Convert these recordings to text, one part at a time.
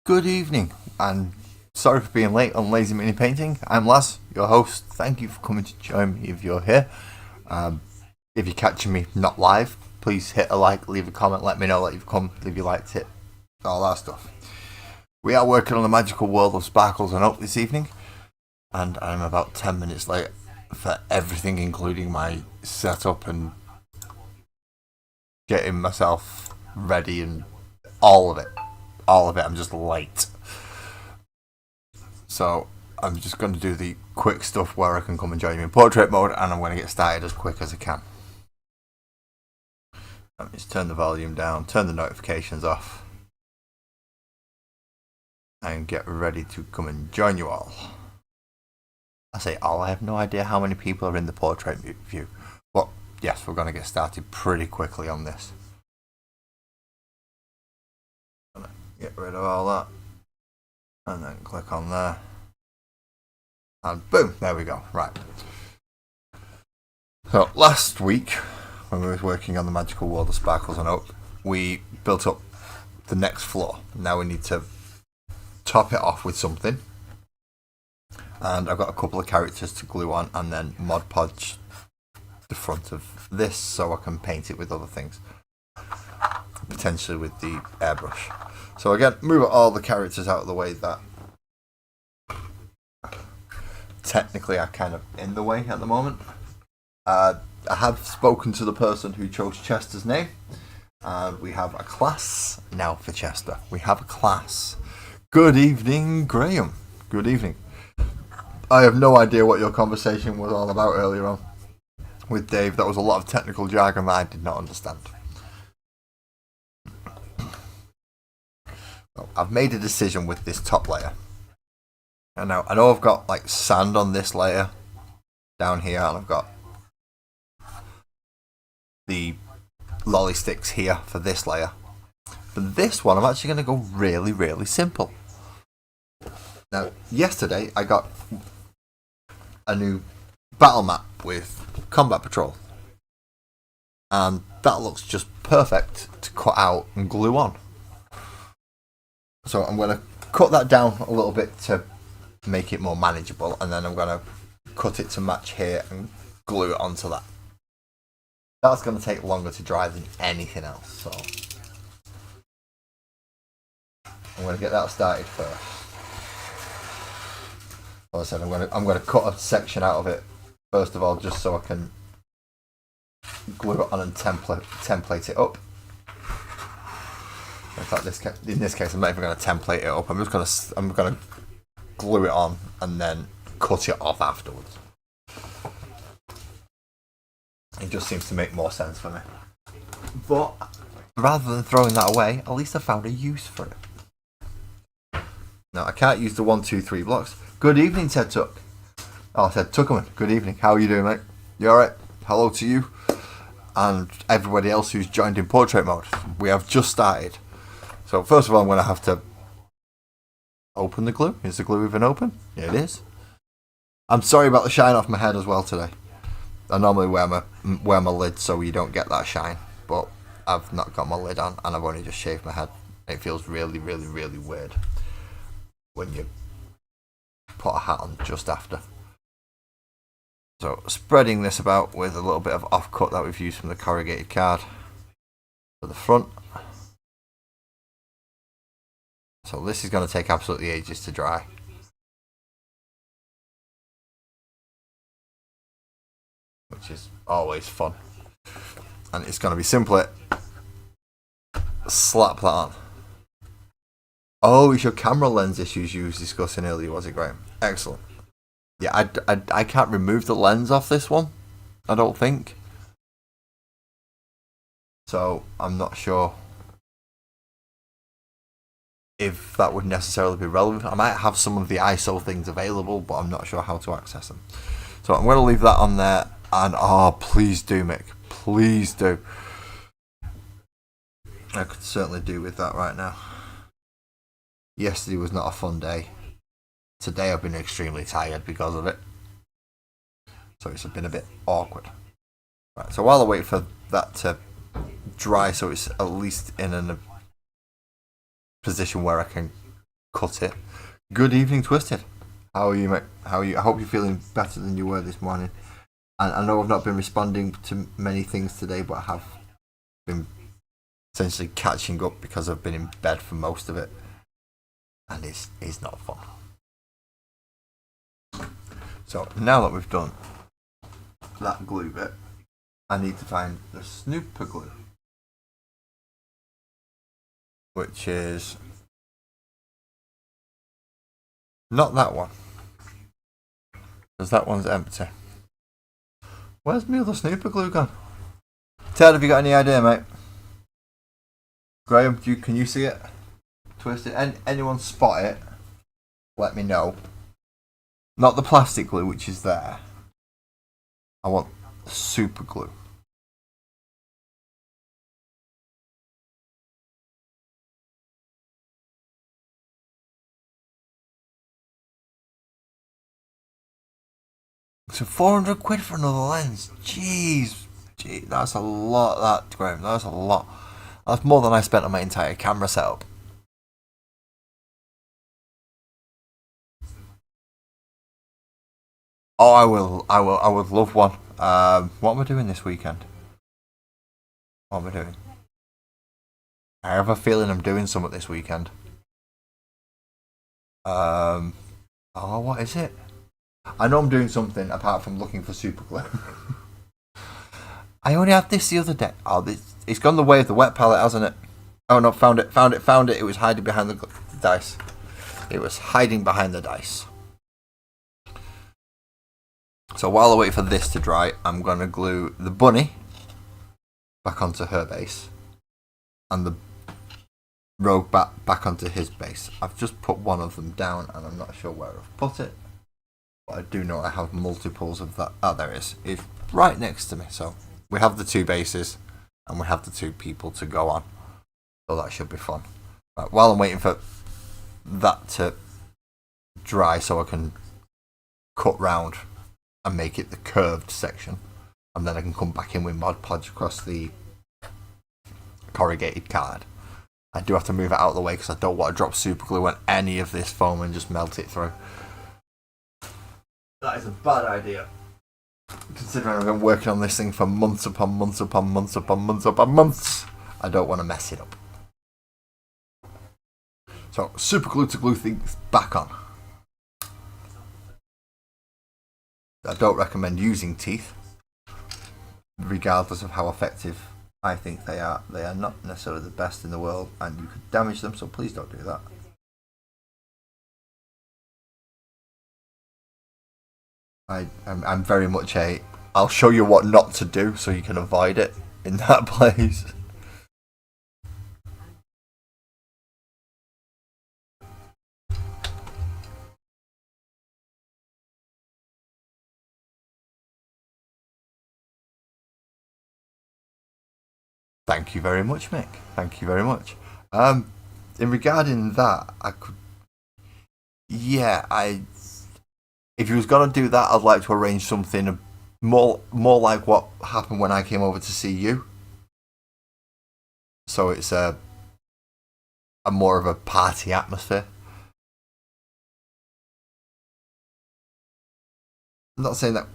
Good evening, and sorry for being late on Lazy Mini Painting. I'm Laz, your host. Thank you for coming to join me if you're here. If you're catching me not live, please hit a like, leave a comment, let me know that you've come, if you liked it, all that stuff. We are working on the magical world of Sparkles and Oak this evening, and I'm about 10 minutes late for everything, including my setup and getting myself ready and all of it. I'm just late. So I'm just going to do the quick stuff where I can come and join you in portrait mode, and I'm going to get started as quick as I can. Let me just turn the volume down, turn the notifications off, and get ready to come and join you all. I say all, I have no idea how many people are in the portrait view, but yes, we're going to get started pretty quickly on this. Get rid of all that, and then click on there, and boom, there we go. Right. So last week, when we were working on the magical world of Sparkles and Oak, we built up the next floor. Now we need to top it off with something, and I've got a couple of characters to glue on, and then Mod Podge the front of this so I can paint it with other things, potentially with the airbrush. So again, move all the characters out of the way that technically are kind of in the way at the moment. I have spoken to the person who chose Chester's name, and we have a class now for Chester. We have a class. Good evening, Graham. Good evening. I have no idea what your conversation was all about earlier on with Dave. That was a lot of technical jargon that I did not understand. Well, I've made a decision with this top layer. And now I know I've got like sand on this layer down here, and I've got the lolly sticks here for this layer. For this one, I'm actually going to go really, really simple. Now, yesterday I got a new battle map with Combat Patrol, and that looks just perfect to cut out and glue on. So I'm going to cut that down a little bit to make it more manageable, and then I'm going to cut it to match here and glue it onto that. That's going to take longer to dry than anything else, so I'm going to get that started first. Like I said, I'm going to cut a section out of it first of all, just so I can glue it on and template it up. In fact, in this case, I'm not even going to template it up. I'm going to glue it on and then cut it off afterwards. It just seems to make more sense for me. But rather than throwing that away, at least I found a use for it. Now I can't use the 1, 2, 3 blocks. Good evening, Ted Tuck. Oh, Ted Tuckerman. Good evening. How are you doing, mate? You alright? Hello to you and everybody else who's joined in portrait mode. We have just started. So first of all, I'm going to have to open the glue. Is the glue even open? Yeah, it is. I'm sorry about the shine off my head as well today. I normally wear my lid so you don't get that shine, but I've not got my lid on and I've only just shaved my head. It feels really, really, really weird when you put a hat on just after. So spreading this about with a little bit of offcut that we've used from the corrugated card for the front. So this is going to take absolutely ages to dry. Which is always fun. And it's going to be simpler. Slap that on. Oh, it's your camera lens issues you were discussing earlier, was it, Graham? Excellent. Yeah, I can't remove the lens off this one, I don't think. So I'm not sure if that would necessarily be relevant. I might have some of the ISO things available, but I'm not sure how to access them. So I'm going to leave that on there. And please do, Mick. Please do. I could certainly do with that right now. Yesterday was not a fun day. Today I've been extremely tired because of it. So it's been a bit awkward. Right, so while I wait for that to dry so it's at least in a position where I can cut it. Good evening, Twisted. How are you, mate? How are you? I hope you're feeling better than you were this morning. And I know I've not been responding to many things today, but I have been essentially catching up because I've been in bed for most of it, and it's not fun. So now that we've done that glue bit, I need to find the snooper glue, which is not that one, because that one's empty. Where's my other snooper glue gone? Ted, have you got any idea, mate? Graham, can you see it? Twisted. Anyone spot it? Let me know. Not the plastic glue, which is there. I want super glue. So 400 quid for another lens. Jeez, that's a lot. That, Graham, that's a lot. That's more than I spent on my entire camera setup. Oh, I would love one. What am I doing this weekend? What am I doing? I have a feeling I'm doing something this weekend. Oh, what is it? I know I'm doing something apart from looking for super glue. I only had this the other day. Oh, it's gone the way of the wet palette, hasn't it? Oh no, found it. It was hiding behind the dice. It was hiding behind the dice. So while I wait for this to dry, I'm going to glue the bunny back onto her base and the rogue back onto his base. I've just put one of them down and I'm not sure where I've put it. But I do know I have multiples of that. Oh, there it is. It's right next to me. So we have the two bases and we have the two people to go on. So that should be fun. Right, while I'm waiting for that to dry so I can cut round and make it the curved section, and then I can come back in with Mod Podge across the corrugated card. I do have to move it out of the way because I don't want to drop super glue on any of this foam and just melt it through. That is a bad idea, considering I've been working on this thing for months upon months upon months upon months upon months. I don't want to mess it up. So super glue to glue things back on. I don't recommend using teeth, regardless of how effective I think they are. They are not necessarily the best in the world, and you could damage them, so please don't do that. I'm very much I'll show you what not to do so you can avoid it in that place. Thank you very much, Mick. Thank you very much. In regarding that, if you was gonna do that, I'd like to arrange something more like what happened when I came over to see you. So it's a more of a party atmosphere. I'm not saying that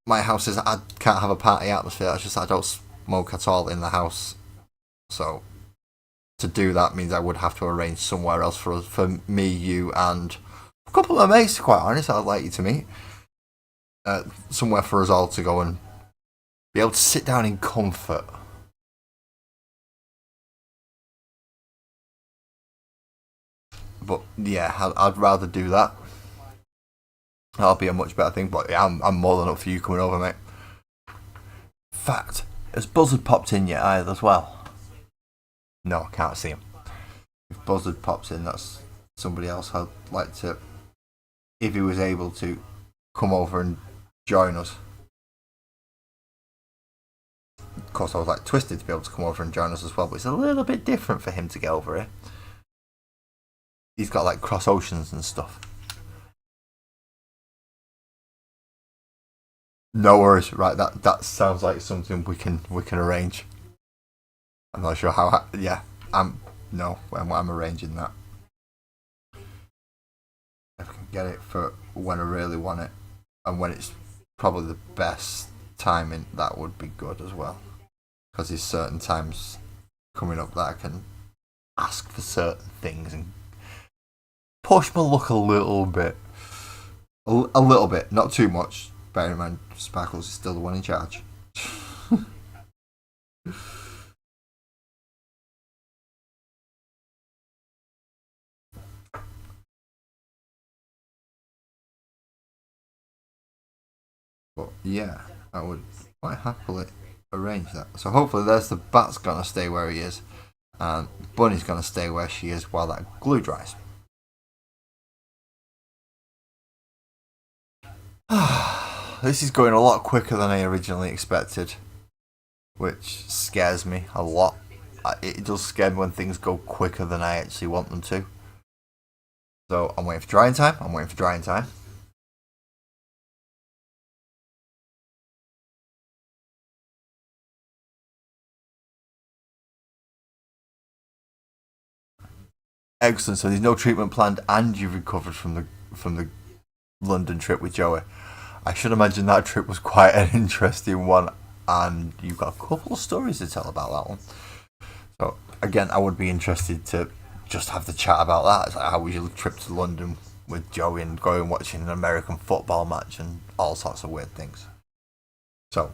my house is I can't have a party atmosphere. It's just I don't smoke at all in the house. So to do that means I would have to arrange somewhere else for me, you, and a couple of mates. To quite honest, I'd like you to meet somewhere for us all to go and be able to sit down in comfort. But yeah, I'd rather do that. That'll be a much better thing. But yeah, I'm more than up for you coming over, mate. Fact, has Buzzard popped in yet either as well? No, I can't see him. If Buzzard pops in, that's somebody else I'd like to, if he was able to, come over and join us. Of course, I would like Twisted to be able to come over and join us as well, but it's a little bit different for him to get over here. He's got like cross oceans and stuff. No worries, right? That sounds like something we can arrange. I'm not sure how. Yeah, I'm arranging that. get it for when I really want it, and when it's probably the best timing, that would be good as well. Because there's certain times coming up that I can ask for certain things and push my luck a little bit. A little bit, not too much. Bear in mind, Sparkles is still the one in charge. But yeah, I would quite happily arrange that. So hopefully there's the bat's gonna stay where he is, and Bunny's gonna stay where she is while that glue dries. This is going a lot quicker than I originally expected, which scares me a lot. It does scare me when things go quicker than I actually want them to. So I'm waiting for drying time. Excellent. So there's no treatment planned, and you've recovered from the London trip with Joey. I should imagine that trip was quite an interesting one, and you've got a couple of stories to tell about that one. So again, I would be interested to just have the chat about that. It's like, how was your trip to London with Joey and going watching an American football match and all sorts of weird things. So,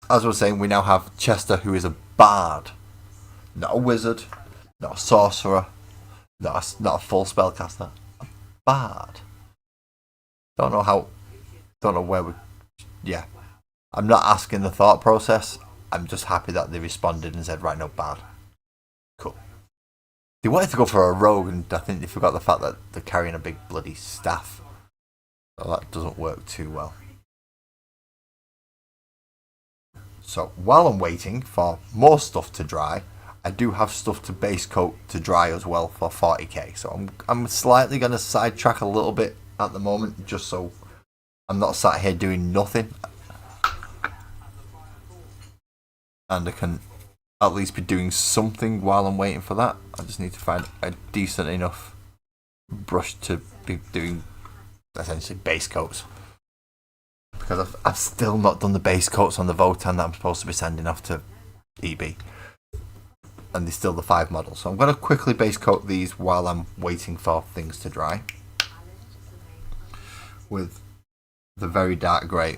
as I was saying, we now have Chester, who is a bard, not a wizard, not a sorcerer, not a full spellcaster, a bard. Don't know where we. Yeah, I'm not asking the thought process. I'm just happy that they responded and said, right, no, bard. Cool. They wanted to go for a rogue, and I think they forgot the fact that they're carrying a big bloody staff. So that doesn't work too well. So while I'm waiting for more stuff to dry, I do have stuff to base coat to dry as well for 40k. So I'm slightly going to sidetrack a little bit at the moment, just so I'm not sat here doing nothing. And I can at least be doing something while I'm waiting for that. I just need to find a decent enough brush to be doing essentially base coats. Because I've still not done the base coats on the Votann that I'm supposed to be sending off to EB. And there's still the 5 models. So I'm going to quickly base coat these while I'm waiting for things to dry. With the very dark grey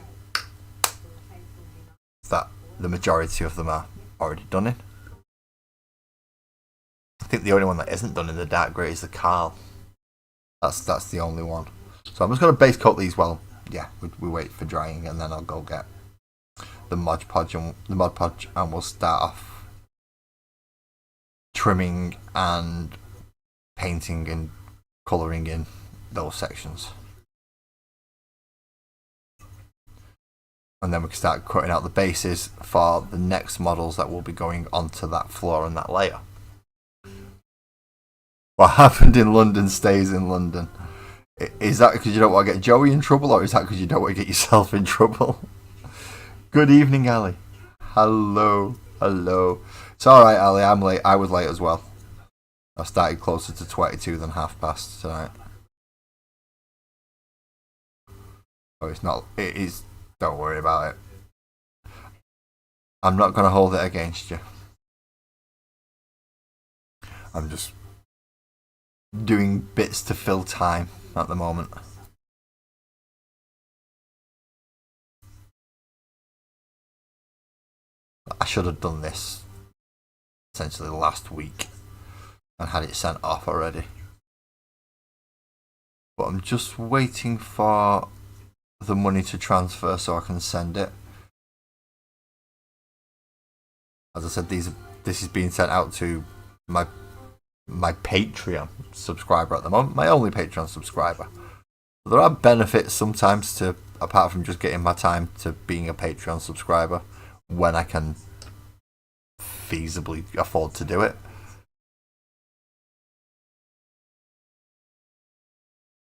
that the majority of them are already done in. I think the only one that isn't done in the dark grey is the Carl. That's the only one. So I'm just going to base coat these while we wait for drying, and then I'll go get the Mod Podge and we'll start off trimming and painting and colouring in those sections. And then we can start cutting out the bases for the next models that will be going onto that floor and that layer. What happened in London stays in London. Is that because you don't want to get Joey in trouble, or is that because you don't want to get yourself in trouble? Good evening, Ali. Hello. It's alright, Ali, I'm late. I was late as well. I started closer to 22 than past tonight. Oh, it's not. It is. Don't worry about it. I'm not going to hold it against you. I'm just doing bits to fill time at the moment. I should have done this essentially last week and had it sent off already. But I'm just waiting for the money to transfer so I can send it. As I said, this is being sent out to my Patreon subscriber at the moment, my only Patreon subscriber. There are benefits sometimes to, apart from just getting my time, to being a Patreon subscriber when I can feasibly afford to do it.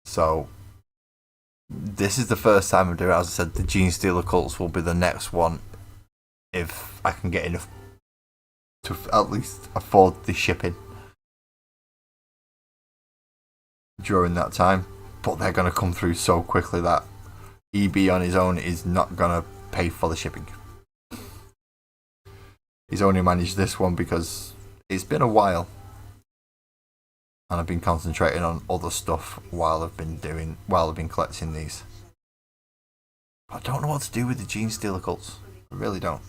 So this is the first time I'm doing it. As I said, the Genestealer Cults will be the next one if I can get enough to at least afford the shipping during that time. but they're going to come through so quickly that EB on his own is not going to pay for the shipping. He's only managed this one because it's been a while, and I've been concentrating on other stuff while I've been collecting these. I don't know what to do with the Gene Stealer cults. I really don't.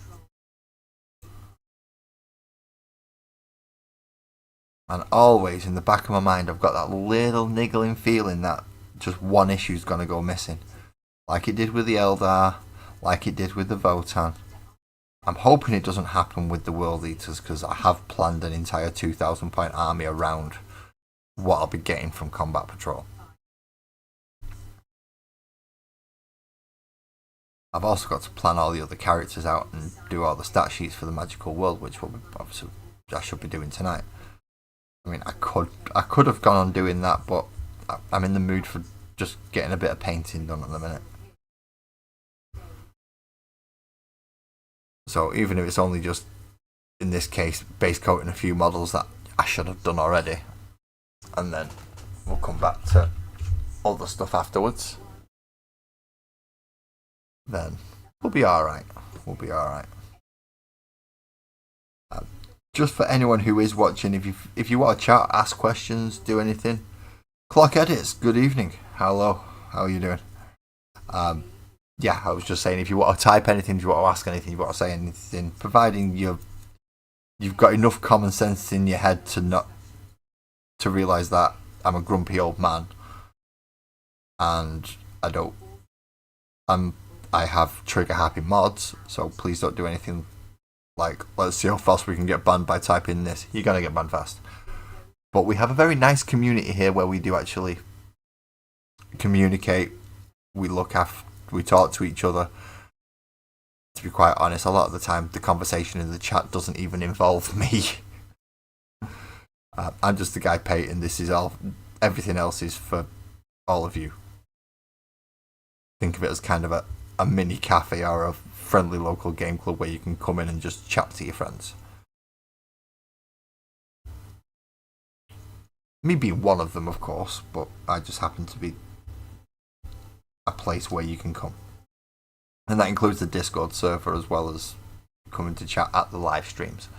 And always in the back of my mind, I've got that little niggling feeling that just one issue's gonna go missing, like it did with the Eldar, like it did with the Votann. I'm hoping it doesn't happen with the World Eaters, because I have planned an entire 2,000 point army around what I'll be getting from Combat Patrol. I've also got to plan all the other characters out and do all the stat sheets for the Magical World, which obviously I should be doing tonight. I mean, I could have gone on doing that, but I'm in the mood for just getting a bit of painting done at the minute. So even if it's only just, in this case, base coating a few models that I should have done already, and then we'll come back to other stuff afterwards, then we'll be alright. We'll be alright. Just for anyone who is watching, if you want to chat, ask questions, do anything. Clock Edits, good evening. Hello, how are you doing? Yeah, I was just saying, if you want to type anything, if you want to ask anything, if you want to say anything, providing you've got enough common sense in your head to realise that I'm a grumpy old man, and I have trigger happy mods, so please don't do anything like, let's see how fast we can get banned by typing this. You're gonna get banned fast. But we have a very nice community here where we do actually communicate. We talk to each other. To be quite honest, a lot of the time the conversation in the chat doesn't even involve me. I'm just the guy painting. Everything else is for all of you. Think of it as kind of a mini cafe or a friendly local game club where you can come in and just chat to your friends. Me being one of them, of course, but I just happen to be a place where you can come. And that includes the Discord server as well as coming to chat at the live streams.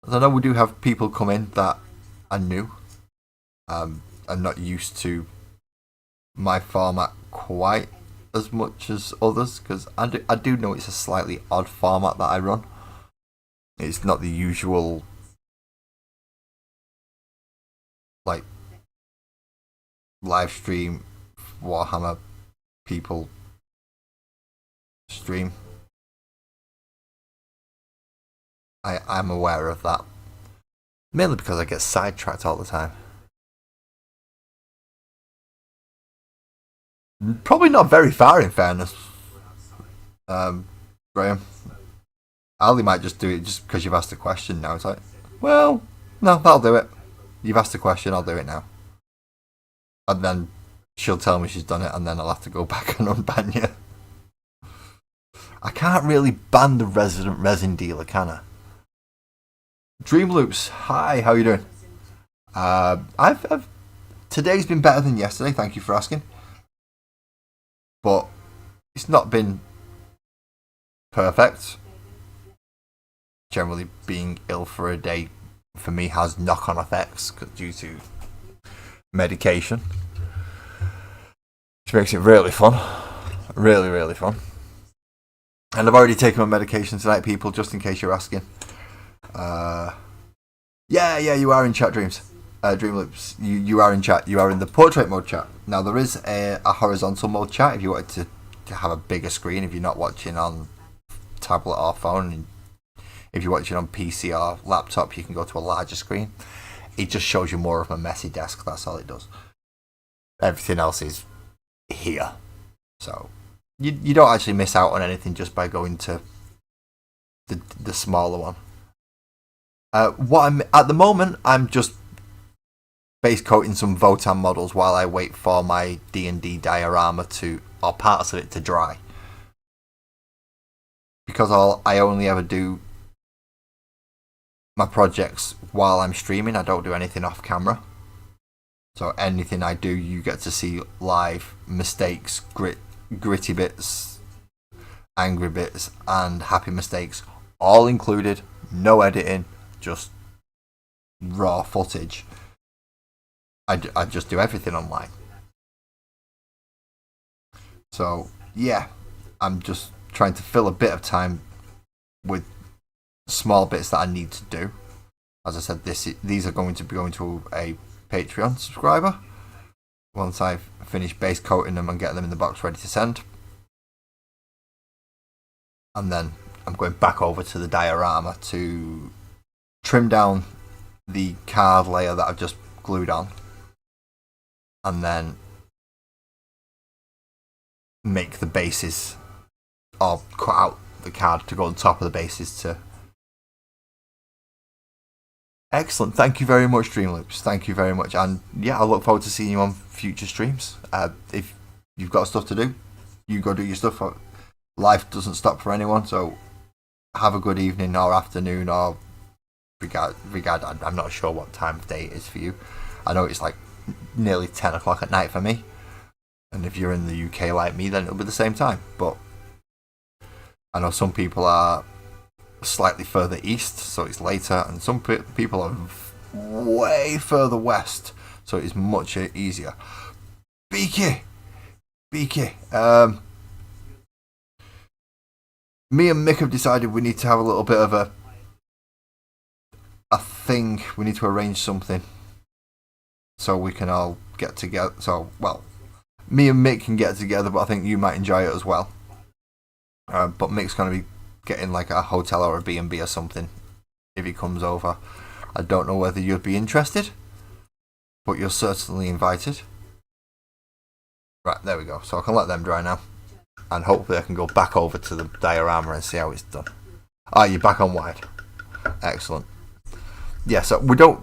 I know we do have people come in that are new, and not used to my format quite as much as others, because I do know it's a slightly odd format that I run. It's not the usual like live stream Warhammer people stream. I'm aware of that, mainly because I get sidetracked all the time. Probably not very far, in fairness. Graham, Ali might just do it just because you've asked a question now. It's like, well, no, I'll do it. You've asked a question, I'll do it now. And then she'll tell me she's done it, and then I'll have to go back and unban you. I can't really ban the resident resin dealer, can I? Dream Loops, hi, how you doing? Today's been better than yesterday. Thank you for asking. But it's not been perfect. Generally, being ill for a day for me has knock-on effects due to medication, which makes it really fun. Really, really fun. And I've already taken my medication tonight, people, just in case you're asking. Yeah, you are in chat, Dreams. Dream Loops, you are in chat. You are in the portrait mode chat. Now, there is a horizontal mode chat if you wanted to have a bigger screen, if you're not watching on tablet or phone. If you're watching on PC or laptop, you can go to a larger screen. It just shows you more of my messy desk, that's all it does. Everything else is here. So, you don't actually miss out on anything just by going to the smaller one. At the moment, I'm just base coating some Votann models while I wait for my D&D diorama or parts of it to dry. Because I only ever do my projects while I'm streaming. I don't do anything off camera. So anything I do, you get to see live. Mistakes, gritty bits, angry bits, and happy mistakes, all included. No editing, just raw footage. I just do everything online. So yeah, I'm just trying to fill a bit of time with small bits that I need to do. As I said, these are going to be going to a Patreon subscriber once I've finished base coating them and getting them in the box ready to send. And then I'm going back over to the diorama to trim down the card layer that I've just glued on, and then make the bases, or cut out the card to go on top of the bases to. Excellent. Thank you very much, Dreamloops. Thank you very much. And yeah, I look forward to seeing you on future streams. If you've got stuff to do, you go do your stuff. Life doesn't stop for anyone, so have a good evening or afternoon or regard. I'm not sure what time of day it is for you. I know it's like nearly 10 o'clock at night for me. And if you're in the UK like me, then it'll be the same time. But I know some people are slightly further east, so it's later, and some people are way further west, so it's much easier. Beaky! Me and Mick have decided we need to have a little bit of a thing. We need to arrange something so we can all get together. So, well, me and Mick can get together, but I think you might enjoy it as well. But Mick's going to be getting like a hotel or a B&B or something if he comes over. I don't know whether you'd be interested, but you're certainly invited. Right, there we go. So I can let them dry now, and hopefully I can go back over to the diorama and see how it's done. Ah, you're back on wide. Excellent. Yeah, so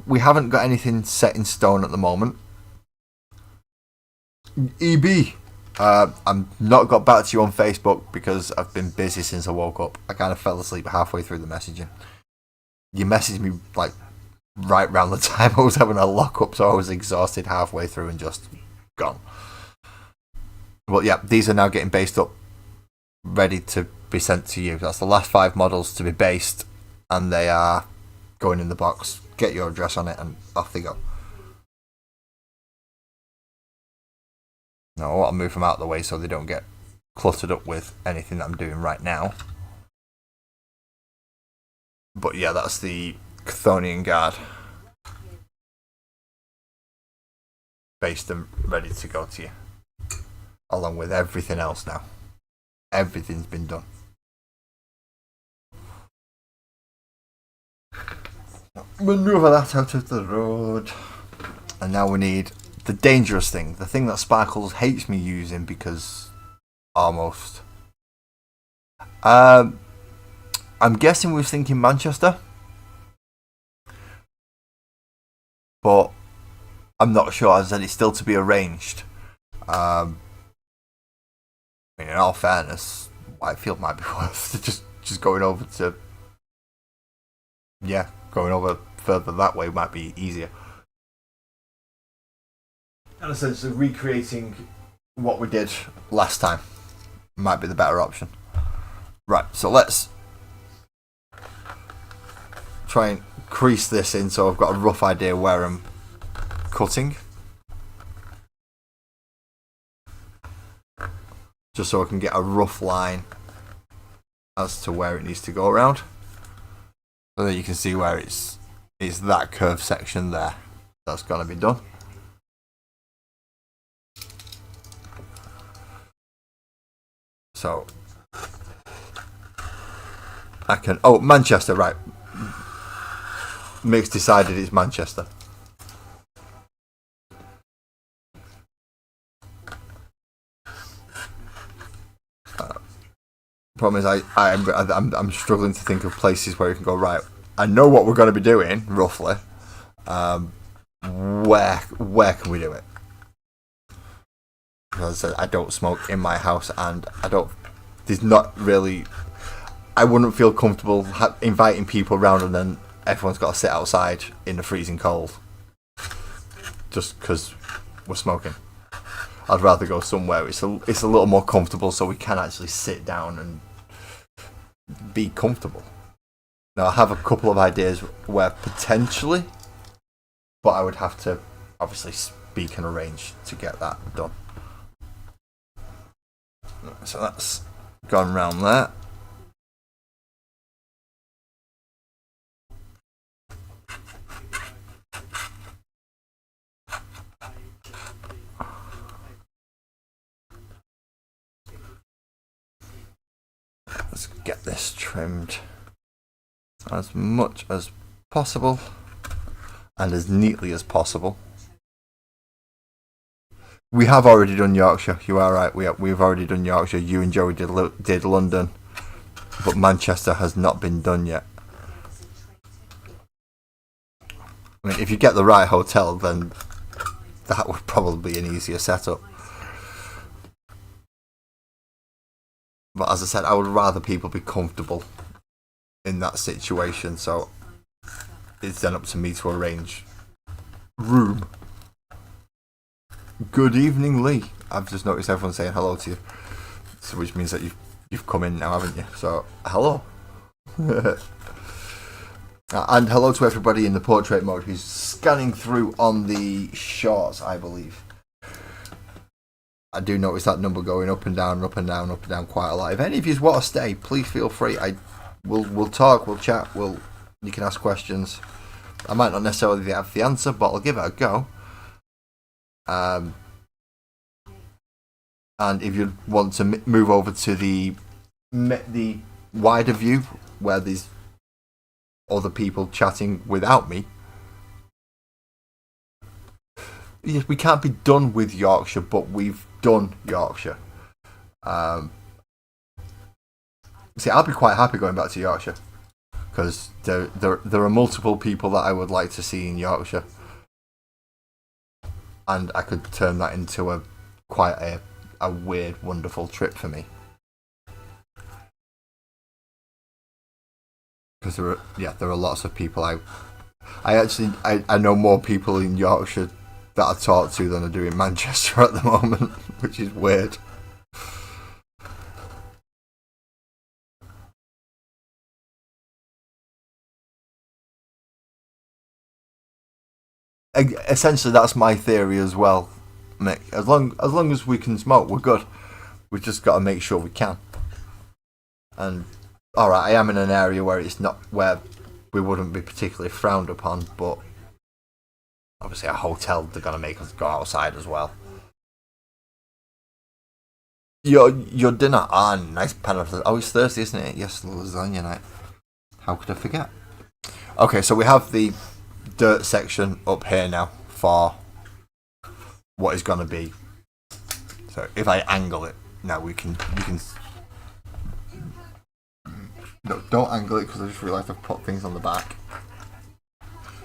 we haven't got anything set in stone at the moment. EB, I'm not got back to you on Facebook because I've been busy since I woke up. I kind of fell asleep halfway through the messaging. You messaged me like right around the time I was having a lock up, so I was exhausted halfway through and just gone. But yeah, these are now getting based up, ready to be sent to you. That's the last 5 models to be based, and they are going in the box. Get your address on it, and off they go. Now I want to move them out of the way so they don't get cluttered up with anything that I'm doing right now. But yeah, that's the Chthonian Guard. Based and ready to go to you. Along with everything else now. Everything's been done. Maneuver that out of the road. And now we need the dangerous thing. The thing that Sparkles hates me using because... almost. I'm guessing we were thinking Manchester. But I'm not sure. As I said, it's still to be arranged. I mean, in all fairness, Whitefield might be worth just going over to... yeah, going over further that way might be easier. And essentially recreating what we did last time might be the better option. Right, so let's try and crease this in so I've got a rough idea where I'm cutting. Just so I can get a rough line as to where it needs to go around. So that you can see where it's that curved section there. That's got to be done. So I can... oh, Manchester, right. Mick's decided it's Manchester. Problem is, I'm struggling to think of places where you can go, right, I know what we're going to be doing, roughly. Where can we do it? As I said, I don't smoke in my house, and there's not really... I wouldn't feel comfortable inviting people around and then everyone's got to sit outside in the freezing cold. Just because we're smoking. I'd rather go somewhere it's a little more comfortable so we can actually sit down and be comfortable. Now I have a couple of ideas where potentially, but I would have to obviously speak and arrange to get that done. So that's gone round there. Let's get this trimmed as much as possible and as neatly as possible. We have already done Yorkshire. You are right. We've already done Yorkshire. You and Joey did London, but Manchester has not been done yet. I mean, if you get the right hotel, then that would probably be an easier setup. But as I said, I would rather people be comfortable in that situation, so it's then up to me to arrange room. Good evening, Lee. I've just noticed everyone saying hello to you, so which means that you've come in now, haven't you? So hello. And hello to everybody in the portrait mode who's scanning through on the shorts, I believe. I do notice that number going up and down, up and down, up and down quite a lot. If any of you want to stay, please feel free. We'll talk, we'll chat, you can ask questions. I might not necessarily have the answer, but I'll give it a go. And if you want to move over to the wider view where there's other people chatting without me. Yes, we can't be done with Yorkshire, but we've done Yorkshire. See, I'll be quite happy going back to Yorkshire because there are multiple people that I would like to see in Yorkshire, and I could turn that into quite a weird, wonderful trip for me. Because there are lots of people I know more people in Yorkshire that I talk to than I do in Manchester at the moment, which is weird. Essentially, that's my theory as well, Mick. As long as we can smoke, we're good. We've just got to make sure we can. And alright, I am in an area where it's not where we wouldn't be particularly frowned upon, but obviously a hotel, they're gonna make us go outside as well. Your dinner, nice pan of. Oh, it's Thursday, isn't it? Yes, lasagna night. How could I forget? Okay, so we have the dirt section up here now for what is gonna be. So if I angle it now, you can. No, don't angle it because I just realised I've put things on the back.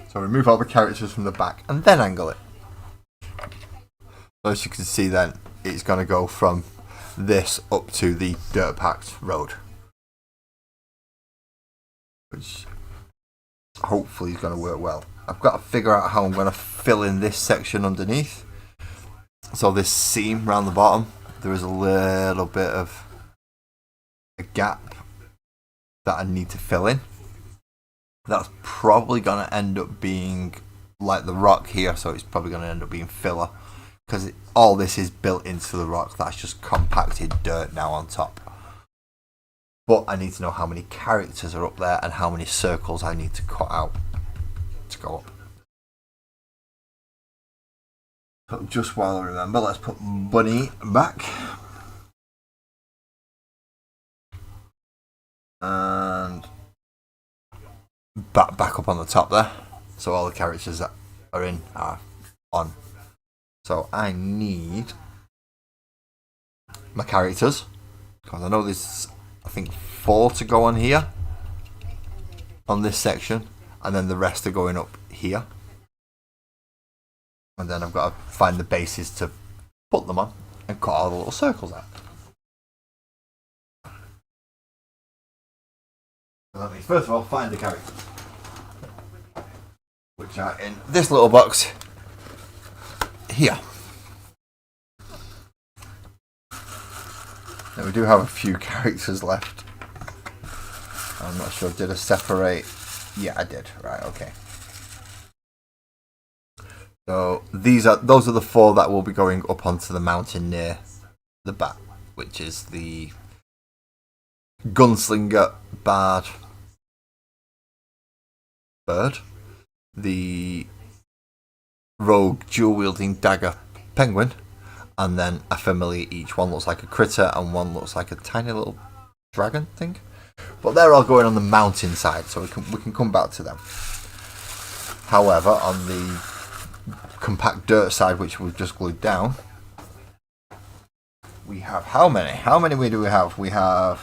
So remove all the characters from the back and then angle it. So as you can see then, it's going to go from this up to the dirt packed road. Which hopefully is going to work well. I've got to figure out how I'm going to fill in this section underneath. So this seam around the bottom, there is a little bit of a gap that I need to fill in. That's probably going to end up being like the rock here, so it's probably going to end up being filler because all this is built into the rock. That's just compacted dirt now on top. But I need to know how many characters are up there and how many circles I need to cut out to go up. So just while I remember, let's put Bunny back. And back up on the top there, so all the characters that are in are on. So I need my characters because I know there's I think 4 to go on here on this section, and then the rest are going up here, and then I've got to find the bases to put them on and cut all the little circles out. Let me first of all find the characters, which are in this little box here. Now we do have a few characters left. I'm not sure. Did I separate? Yeah, I did. Right. Okay. So those are the 4 that will be going up onto the mountain near the bat, which is the gunslinger bard bird, the rogue dual wielding dagger penguin, and then a family. Each one looks like a critter and one looks like a tiny little dragon thing. But they're all going on the mountain side, so we can come back to them. However, on the compact dirt side, which we've just glued down, we have how many? How many do we have? We have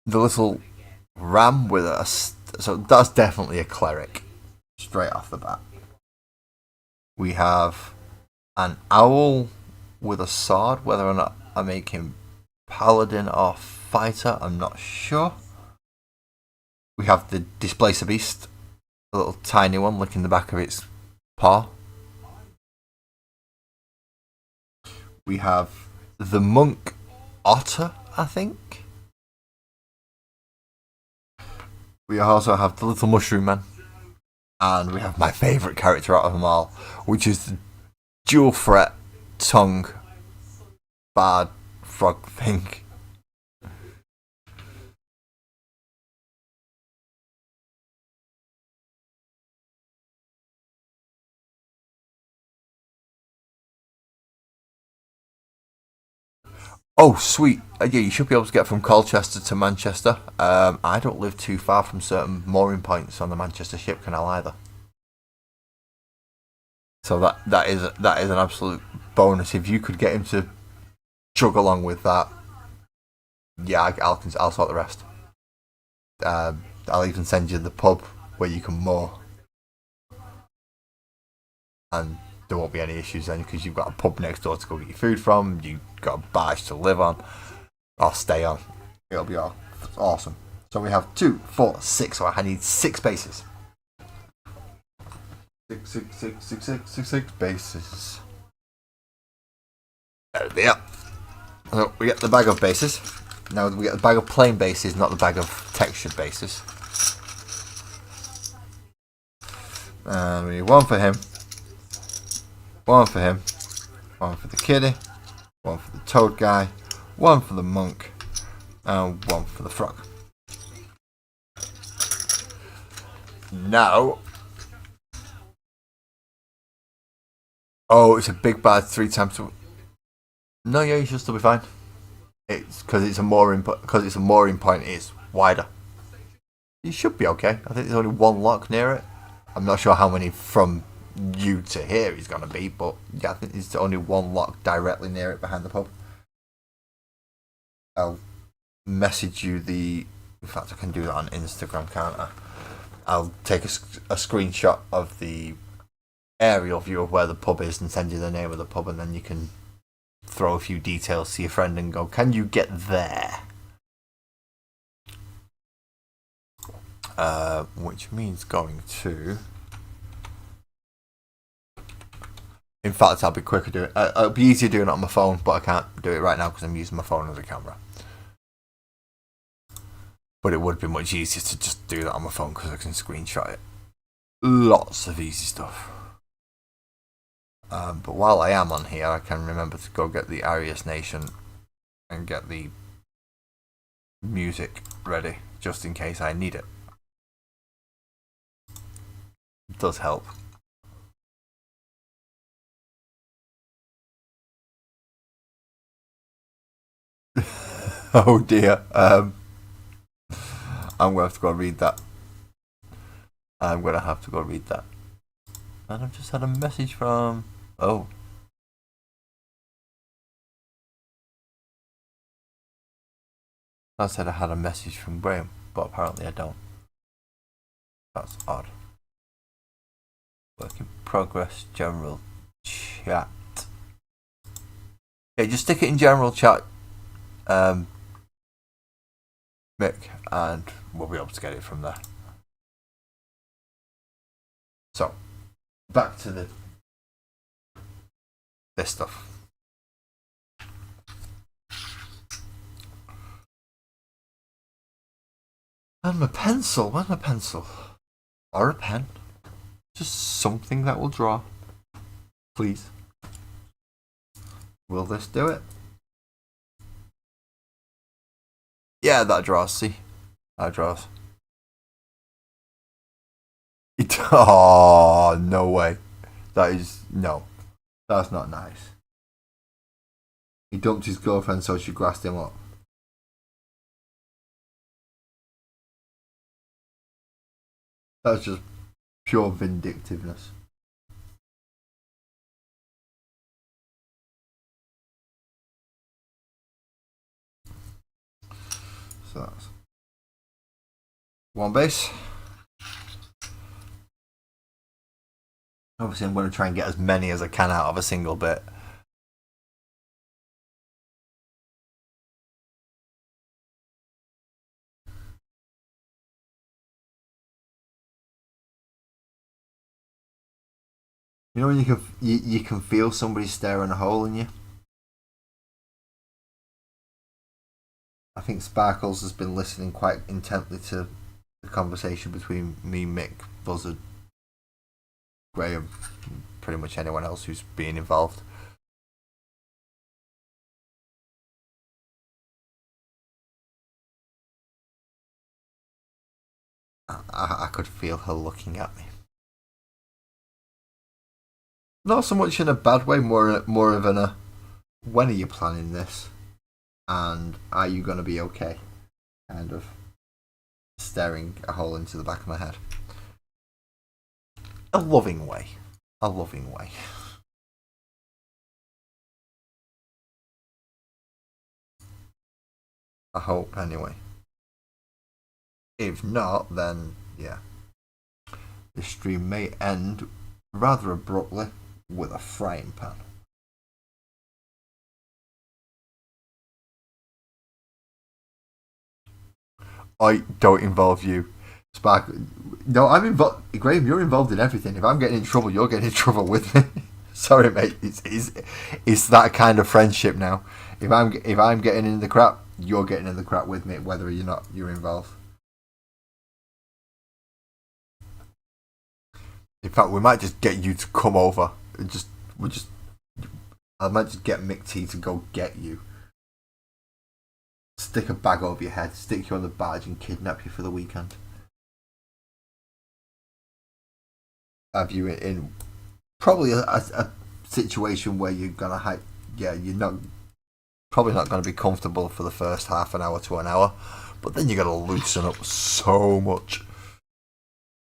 the little ram with a... So that's definitely a cleric, straight off the bat. We have an owl with a sword. Whether or not I make him paladin or fighter, I'm not sure. We have the displacer beast, a little tiny one licking the back of its paw. We have the monk otter, I think. We also have the little mushroom man. And we have my favourite character out of them all, which is the dual threat tongue bard frog thing. Oh, sweet. Yeah, you should be able to get from Colchester to Manchester. I don't live too far from certain mooring points on the Manchester Ship Canal either. So that is an absolute bonus. If you could get him to chug along with that, yeah, I'll sort the rest. I'll even send you the pub where you can moor, and there won't be any issues then because you've got a pub next door to go get your food from. You've got a barge to live on or stay on. It'll be awesome. So we have 2, 4, 6. So I need 6 bases. 6 bases. There they are. So we get the bag of bases. Now we get the bag of plain bases, not the bag of textured bases. And we need 1 for him. 1 for him, 1 for the kiddie, 1 for the toad guy, 1 for the monk, and 1 for the frog. Now, it's a big bad 3 times. No, yeah, you should still be fine. It's because it's a mooring point. It's wider. You should be okay. I think there's only 1 lock near it. I'm not sure how many from you to here is going to be, but yeah, I think there's only 1 lock directly near it behind the pub. I'll message you in fact I can do that on Instagram, can't I? I'll take a screenshot of the aerial view of where the pub is and send you the name of the pub, and then you can throw a few details to your friend and go, can you get there? Which means going to... In fact, I'll be quicker doing it. It'll be easier doing it on my phone, but I can't do it right now because I'm using my phone as a camera. But it would be much easier to just do that on my phone because I can screenshot it. Lots of easy stuff. But while I am on here, I can remember to go get the Arius Nation and get the music ready, just in case I need it. It does help. Oh dear. I'm going to have to go read that. And I've just had a message from... Oh. I said I had a message from Graham, but apparently I don't. That's odd. Work in progress, general chat. Yeah, just stick it in general chat, Mick, and we'll be able to get it from there. So, back to this stuff. And my pencil. Where's my pencil? Or a pen. Just something that will draw. Please. Will this do it? Yeah, that draws. See? That draws. Oh, no way. That is... No. That's not nice. He dumped his girlfriend so she grassed him up. That's just pure vindictiveness. So that's one base. Obviously, I'm going to try and get as many as I can out of a single bit. You know when you can feel somebody staring a hole in you? I think Sparkles has been listening quite intently to the conversation between me, Mick, Buzzard, Graham, pretty much anyone else who's being involved. I could feel her looking at me. Not so much in a bad way, more of in a, when are you planning this? And are you going to be okay? Kind of staring a hole into the back of my head. A loving way. A loving way. I hope, anyway. If not, then, yeah. The stream may end rather abruptly with a frying pan. I don't involve you. Spark. No, I'm involved. Graham, you're involved in everything. If I'm getting in trouble, you're getting in trouble with me. Sorry, mate. It's that kind of friendship now. If I'm getting in the crap, you're getting in the crap with me, whether you're involved. In fact, we might just get you to come over. I might just get Mick T to go get you. Stick a bag over your head, stick you on the barge, and kidnap you for the weekend. Have you in probably a situation where you're gonna hide? Yeah, you're probably not gonna be comfortable for the first half an hour to an hour, but then you're gonna loosen up so much,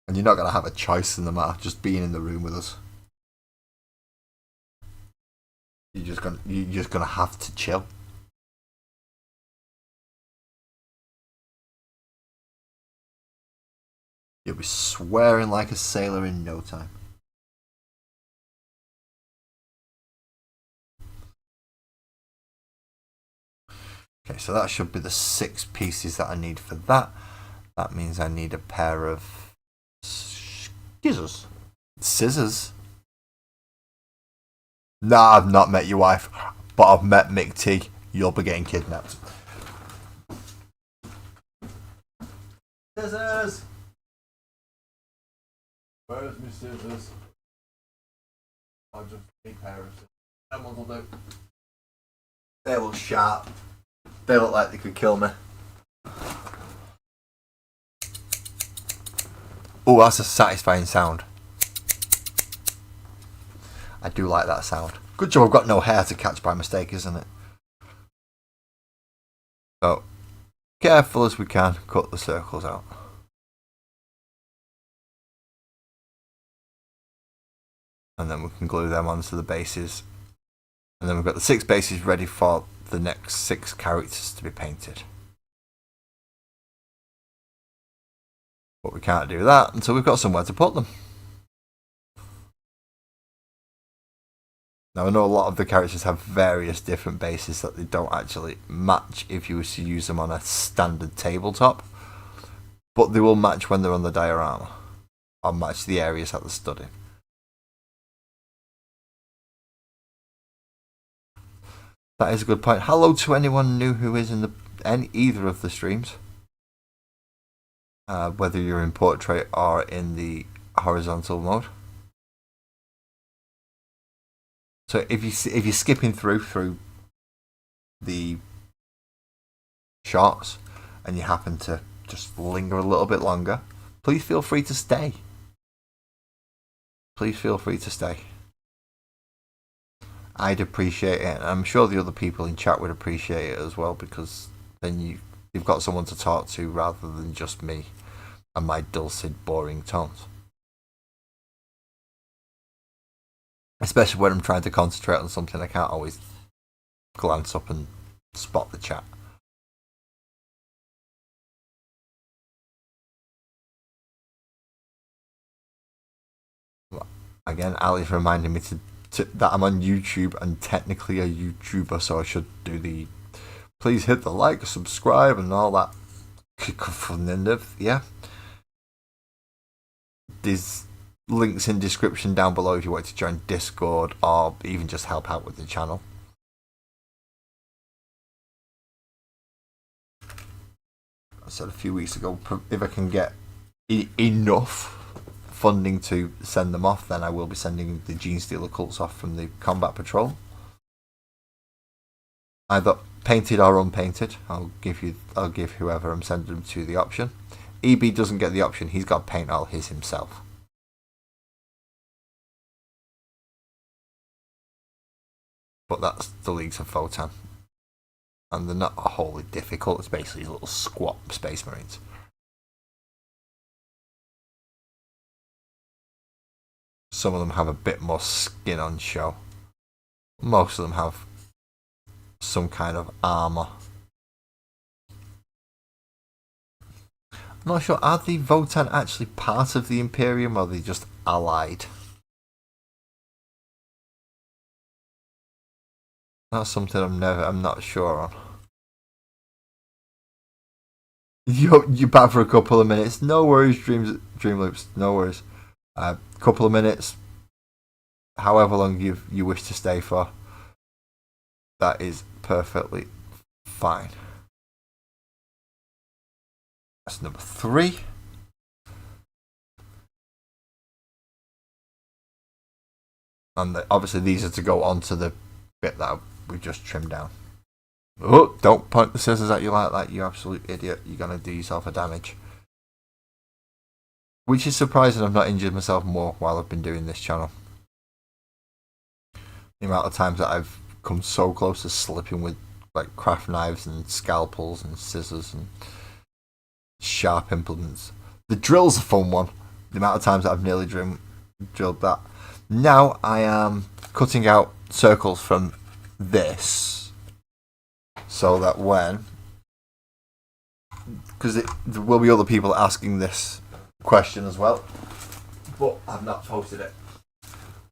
and you're not gonna have a choice in the matter just being in the room with us. You're just gonna have to chill. You'll be swearing like a sailor in no time. Okay, so that should be the 6 pieces that I need for that. That means I need a pair of scissors. Scissors? Nah, I've not met your wife, but I've met Mick T. You'll be getting kidnapped. Scissors! Where's my scissors? I'll just need a pair of scissors. That one will do. They look sharp. They look like they could kill me. Oh, that's a satisfying sound. I do like that sound. Good job I've got no hair to catch by mistake, isn't it? So, careful as we can, cut the circles out. And then we can glue them onto the bases. And then we've got the 6 bases ready for the next 6 characters to be painted. But we can't do that until we've got somewhere to put them. Now I know a lot of the characters have various different bases that they don't actually match if you were to use them on a standard tabletop. But they will match when they're on the diorama. Or match the areas that they're studying. That is a good point. Hello to anyone new who is in either of the streams. whether you're in portrait or in the horizontal mode. So if you're skipping through the shots and you happen to just linger a little bit longer, please feel free to stay. Please feel free to stay. I'd appreciate it, and I'm sure the other people in chat would appreciate it as well, because then you've got someone to talk to rather than just me and my dulcet, boring tones. Especially when I'm trying to concentrate on something, I can't always glance up and spot the chat. Again, Ali's reminding me that I'm on YouTube and technically a YouTuber, so I should do the please hit the like, subscribe, and all that. Yeah. There's links in description down below if you want to join Discord or even just help out with the channel. I said a few weeks ago, if I can get enough funding to send them off, then I will be sending the Genestealer cults off from the combat patrol. Either painted or unpainted. I'll give whoever I'm sending them to the option. EB doesn't get the option, he's got to paint all his himself. But that's the Leagues of Votann. And they're not wholly difficult, it's basically little squat Space Marines. Some of them have a bit more skin on show. Most of them have some kind of armour. I'm not sure, are the Votann actually part of the Imperium or are they just allied? That's something I'm not sure on. You're back for a couple of minutes. No worries, Dreamloops. No worries. Couple of minutes, however long you wish to stay for. That is perfectly fine. That's number 3. And obviously these are to go onto the bit that we just trimmed down. Oh, don't point the scissors at you like that, you absolute idiot. You're going to do yourself a damage. Which is surprising I've not injured myself more while I've been doing this channel. The amount of times that I've come so close to slipping with like craft knives and scalpels and scissors and sharp implements. The drill's a fun one. The amount of times that I've nearly drilled that. Now I am cutting out circles from this so that because there will be other people asking this question as well, but I've not posted it.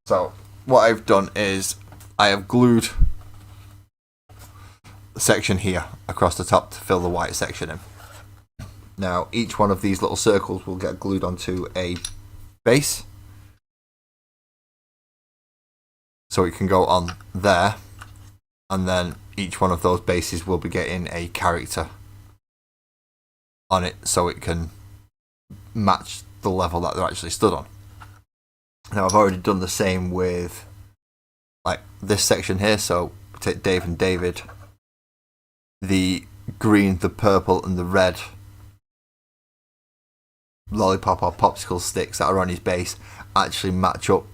So what I've done is I have glued the section here across the top to fill the white section in. Now each one of these little circles will get glued onto a base, so it can go on there, and then each one of those bases will be getting a character on it so it can match the level that they're actually stood on. Now I've already done the same with like this section here, so take Dave and David, the green, the purple and the red lollipop or popsicle sticks that are on his base actually match up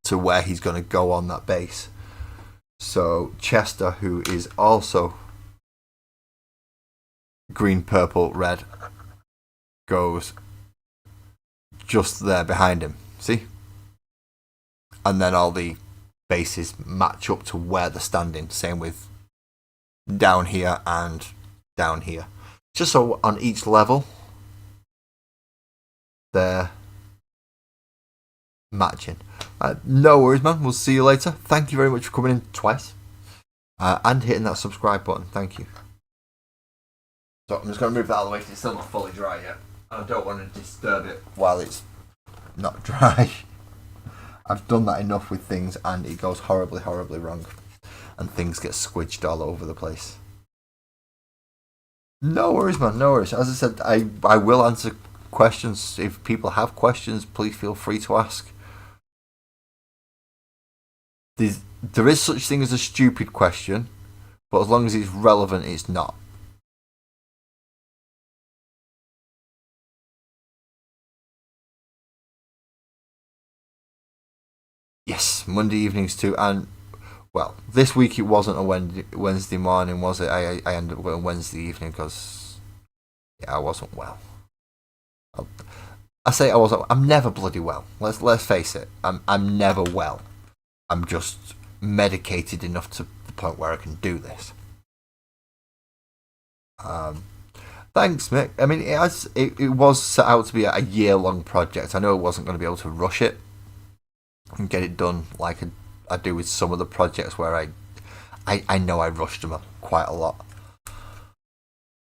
to where he's going to go on that base. So Chester, who is also green, purple, red, goes just there behind him. See? And then all the bases match up to where they're standing. Same with down here and down here. Just so on each level they're matching. No worries, man. We'll see you later. Thank you very much for coming in twice and hitting that subscribe button. Thank you. So I'm just going to move that out of the way because it's still not fully dry yet. I don't want to disturb it while it's not dry. I've done that enough with things and it goes horribly, horribly wrong. And things get squidged all over the place. No worries, man. No worries. As I said, I will answer questions. If people have questions, please feel free to ask. There is such thing as a stupid question, but as long as it's relevant, it's not. Yes, Monday evenings too, and well, this week it wasn't a Wednesday morning, was it? I ended up going Wednesday evening because I wasn't well. I say I wasn't. I'm never bloody well. Let's face it. I'm never well. I'm just medicated enough to the point where I can do this. Thanks, Mick. I mean, it was set out to be a year-long project. I know I wasn't going to be able to rush it and get it done like I do with some of the projects where I know I rushed them quite a lot.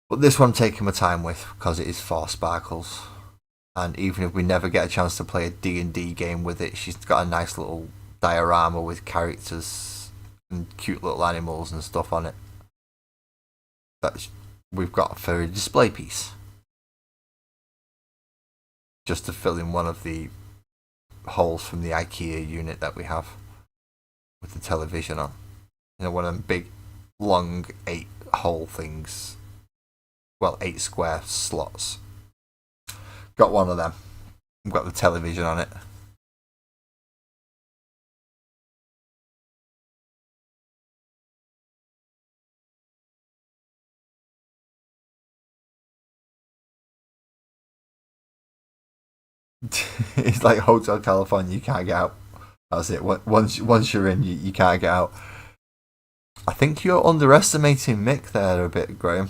But this one I'm taking my time with because it is 4 sparkles. And even if we never get a chance to play a D&D game with it, she's got a nice little diorama with characters and cute little animals and stuff on it that we've got for a display piece. Just to fill in one of the holes from the IKEA unit that we have with the television on. You know, one of them big, long 8-hole things. Well, 8 square slots. Got one of them. I've got the television on it. It's like Hotel California, you can't get out. That's it. Once you're in, you can't get out. I think you're underestimating Mick there a bit, Graham.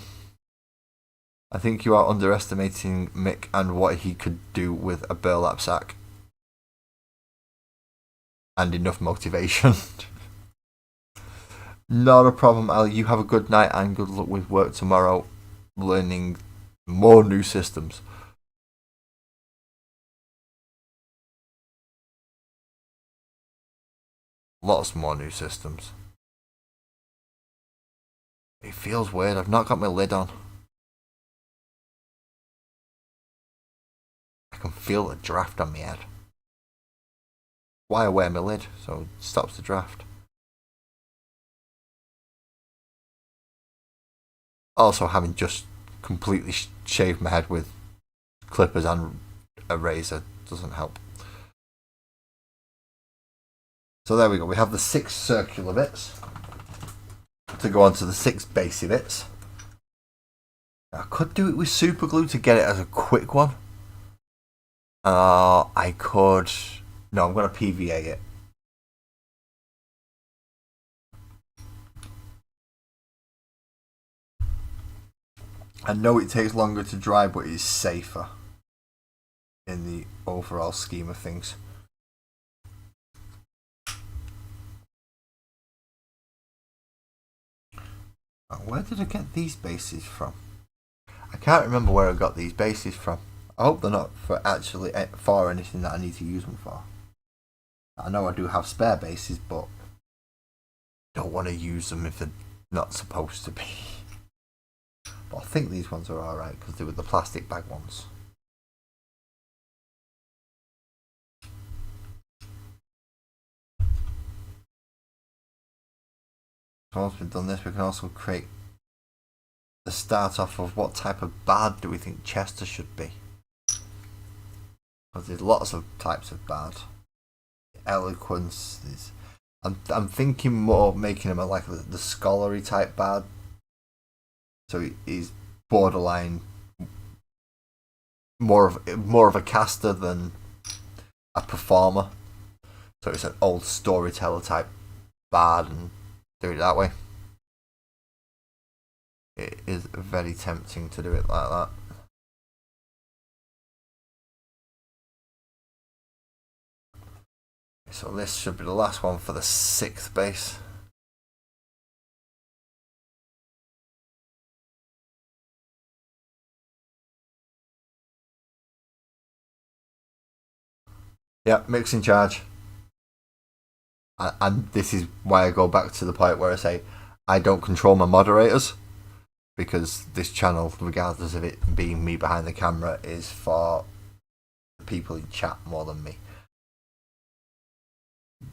I think you are underestimating Mick and what he could do with a burlap sack. And enough motivation. Not a problem, Al. You have a good night and good luck with work tomorrow, learning more new systems. Lots more new systems. It feels weird. I've not got my lid on. I can feel the draft on my head. Why I wear my lid? So it stops the draft. Also, having just completely shaved my head with clippers and a razor doesn't help. So there we go. We have the 6 circular bits to go on to the 6 basey bits. I could do it with super glue to get it as a quick one. I could. No, I'm going to PVA it. I know it takes longer to dry, but it's safer in the overall scheme of things. Where did I get these bases from? I can't remember where I got these bases from. I hope they're not for anything that I need to use them for. I know I do have spare bases, but don't want to use them if they're not supposed to be. But I think these ones are alright because they were the plastic bag ones. Once we've done this, we can also create the start off of what type of bard do we think Chester should be. Because there's lots of types of bard. Eloquence is. I'm thinking more making him like the scholarly type bard. So he's borderline more of a caster than a performer. So it's an old storyteller type bard and do it that way. It is very tempting to do it like that. So this should be the last one for the 6th base. Yeah, Mick's in charge. And this is why I go back to the point where I say I don't control my moderators. because this channel, regardless of it being me behind the camera, is for the people in chat more than me.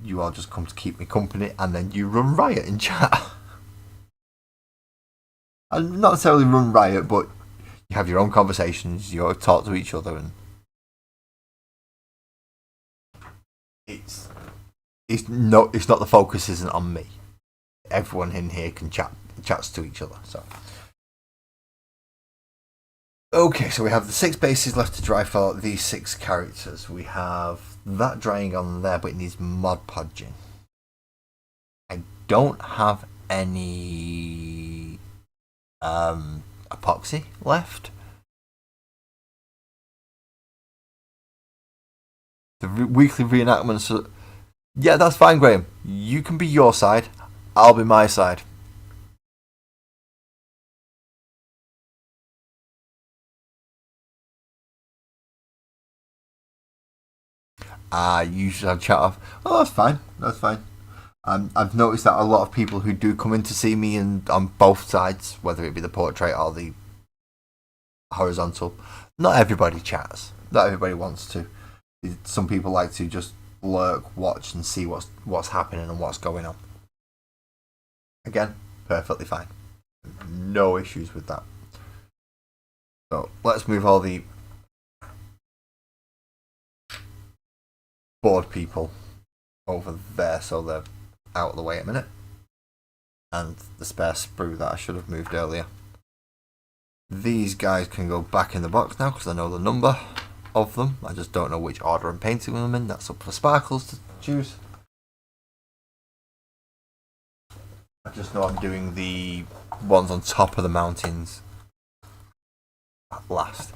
You all just come to keep me company, and then you run riot in chat. And not necessarily run riot, but you have your own conversations, you talk to each other, and it's not the focus isn't on me. Everyone in here can chats to each other. So okay, so we have the 6 bases left to dry for these 6 characters. We have that drying on there, but it needs Mod Podging. I don't have any epoxy left. The weekly reenactments. Yeah, that's fine, Graham. You can be your side. I'll be my side. You should have chat off. Oh, that's fine. That's fine. I've noticed that a lot of people who do come in to see me and on both sides, whether it be the portrait or the horizontal, not everybody chats. Not everybody wants to. Some people like to just lurk, watch, and see what's happening and what's going on. Again, perfectly fine. No issues with that. So let's move all the board people over there so they're out of the way a minute. And the spare sprue that I should have moved earlier. These guys can go back in the box now because I know the number of them. I just don't know which order I'm painting them in. That's up for Sparkles to choose. I just know I'm doing the ones on top of the mountains at last.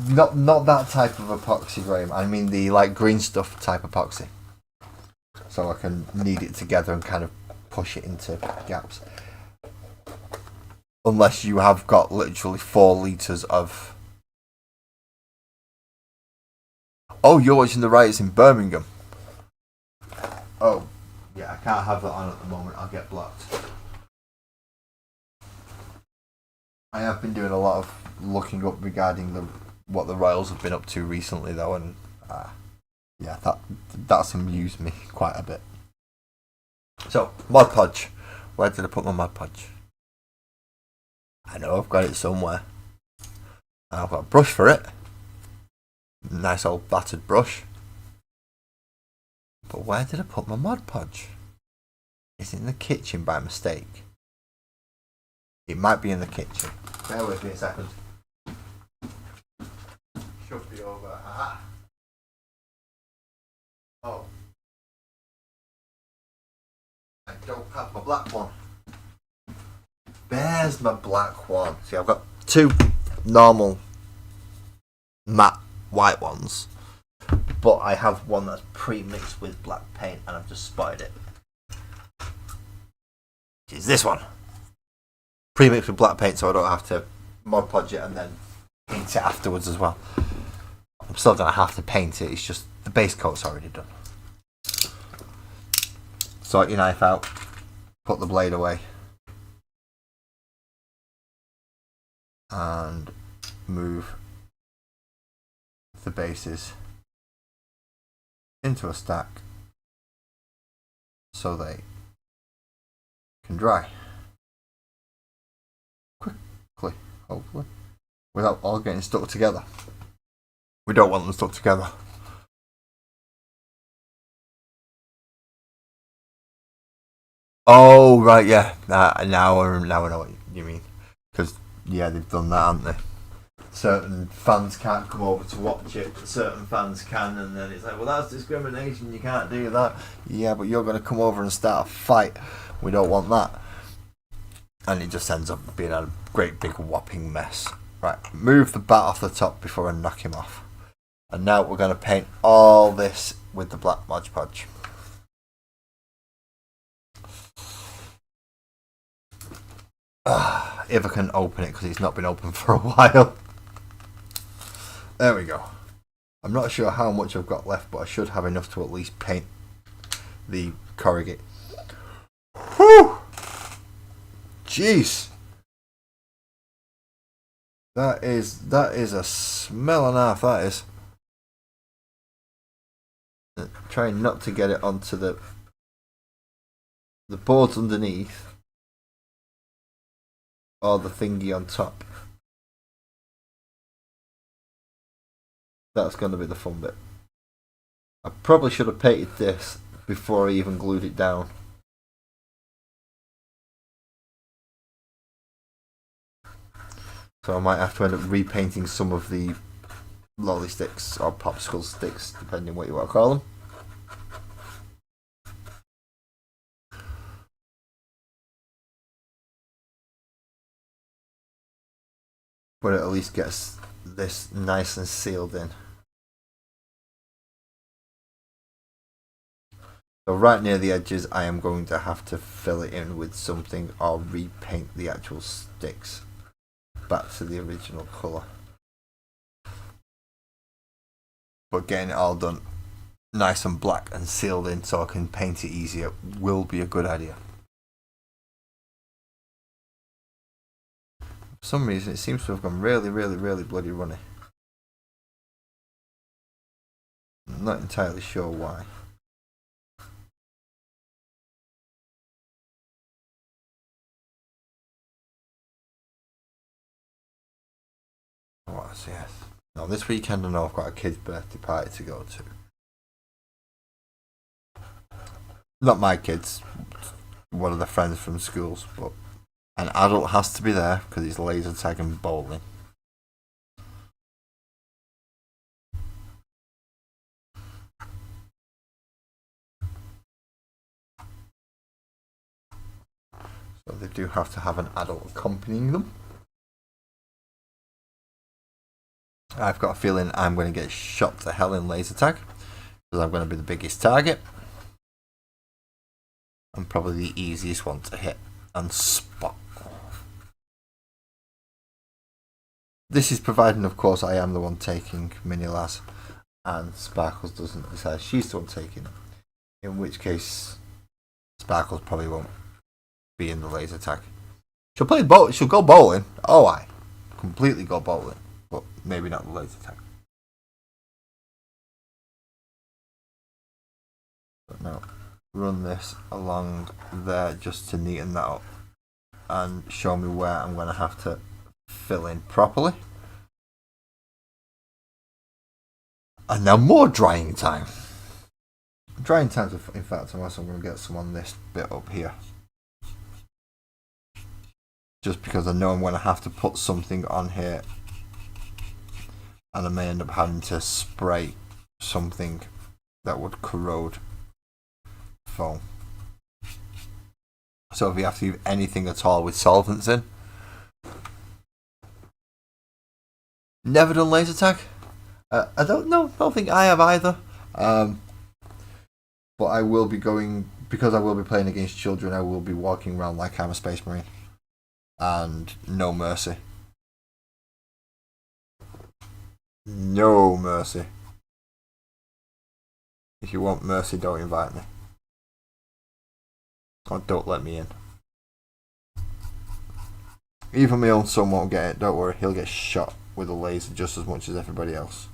Not that type of epoxy, Graham. I mean the like green stuff type epoxy. So I can knead it together and kind of push it into gaps. Unless you have got literally 4 litres of... Oh, you're watching the riots in Birmingham. Oh, yeah, I can't have that on at the moment. I'll get blocked. I have been doing a lot of looking up regarding what the Royals have been up to recently, though, and yeah, that's amused me quite a bit. So, Mod Podge. Where did I put my Mod Podge? I know I've got it somewhere. I've got a brush for it. Nice old battered brush. But where did I put my Mod Podge? Is it in the kitchen by mistake? It might be in the kitchen. Bear with me a second. Should be over. Aha. Oh. I don't have my black one. There's my black one. See, I've got 2 normal matte white ones, but I have one that's pre-mixed with black paint, and I've just spotted it. It's this one. Pre-mixed with black paint, so I don't have to Mod Podge it and then paint it afterwards as well. I'm still going to have to paint it, it's just the base coat's already done. Sort your knife out, put the blade away, and move the bases into a stack so they can dry quickly, hopefully, without all getting stuck together. We don't want them stuck together. Oh right, yeah. Now I know what you mean. Because yeah, they've done that, haven't they? Certain fans can't come over to watch it. Certain fans can, and then it's like, well, that's discrimination. You can't do that. Yeah, but you're going to come over and start a fight. We don't want that. And it just ends up being a great big whopping mess. Right, move the bat off the top before I knock him off. And now we're going to paint all this with the black Mod Podge. If I can open it, because it's not been open for a while. There we go. I'm not sure how much I've got left, but I should have enough to at least paint the corrugate. Whew! Jeez! That is a smell and a half. That is. Trying not to get it onto the boards underneath or the thingy on top. That's going to be the fun bit. I probably should have painted this before I even glued it down. So I might have to end up repainting some of the lolly sticks or popsicle sticks, depending what you want to call them. But it at least gets this nice and sealed in. So right near the edges, I am going to have to fill it in with something or repaint the actual sticks back to the original colour. But getting it all done nice and black and sealed in so I can paint it easier will be a good idea. For some reason it seems to have gone really bloody runny. I'm not entirely sure why. What? Yes. Now this weekend I know I've got a kid's birthday party to go to. Not my kids, one of the friends from schools, but an adult has to be there because it's laser tag and bowling. So they do have to have an adult accompanying them. I've got a feeling I'm going to get shot to hell in laser tag because I'm going to be the biggest target and probably the easiest one to hit and spot. This is providing, of course, I am the one taking Mini Laz and Sparkles doesn't decide she's the one taking it. In which case, Sparkles probably won't be in the laser tag. She'll go bowling. Oh, I completely go bowling. But maybe not the laser tag. But now, run this along there just to neaten that up and show me where I'm going to have to fill in properly. And now more drying time. Drying times, in fact, I'm also going to get some on this bit up here. Just because I know I'm going to have to put something on here. And I may end up having to spray something that would corrode foam. So if you have to use anything at all with solvents in. Never done laser tag? I don't think I have either. But I will be going, because I will be playing against children, I will be walking around like I'm a Space Marine. And no mercy. No mercy. If you want mercy, don't invite me. Or don't let me in. Even my own son won't get it, don't worry, he'll get shot with a laser just as much as everybody else.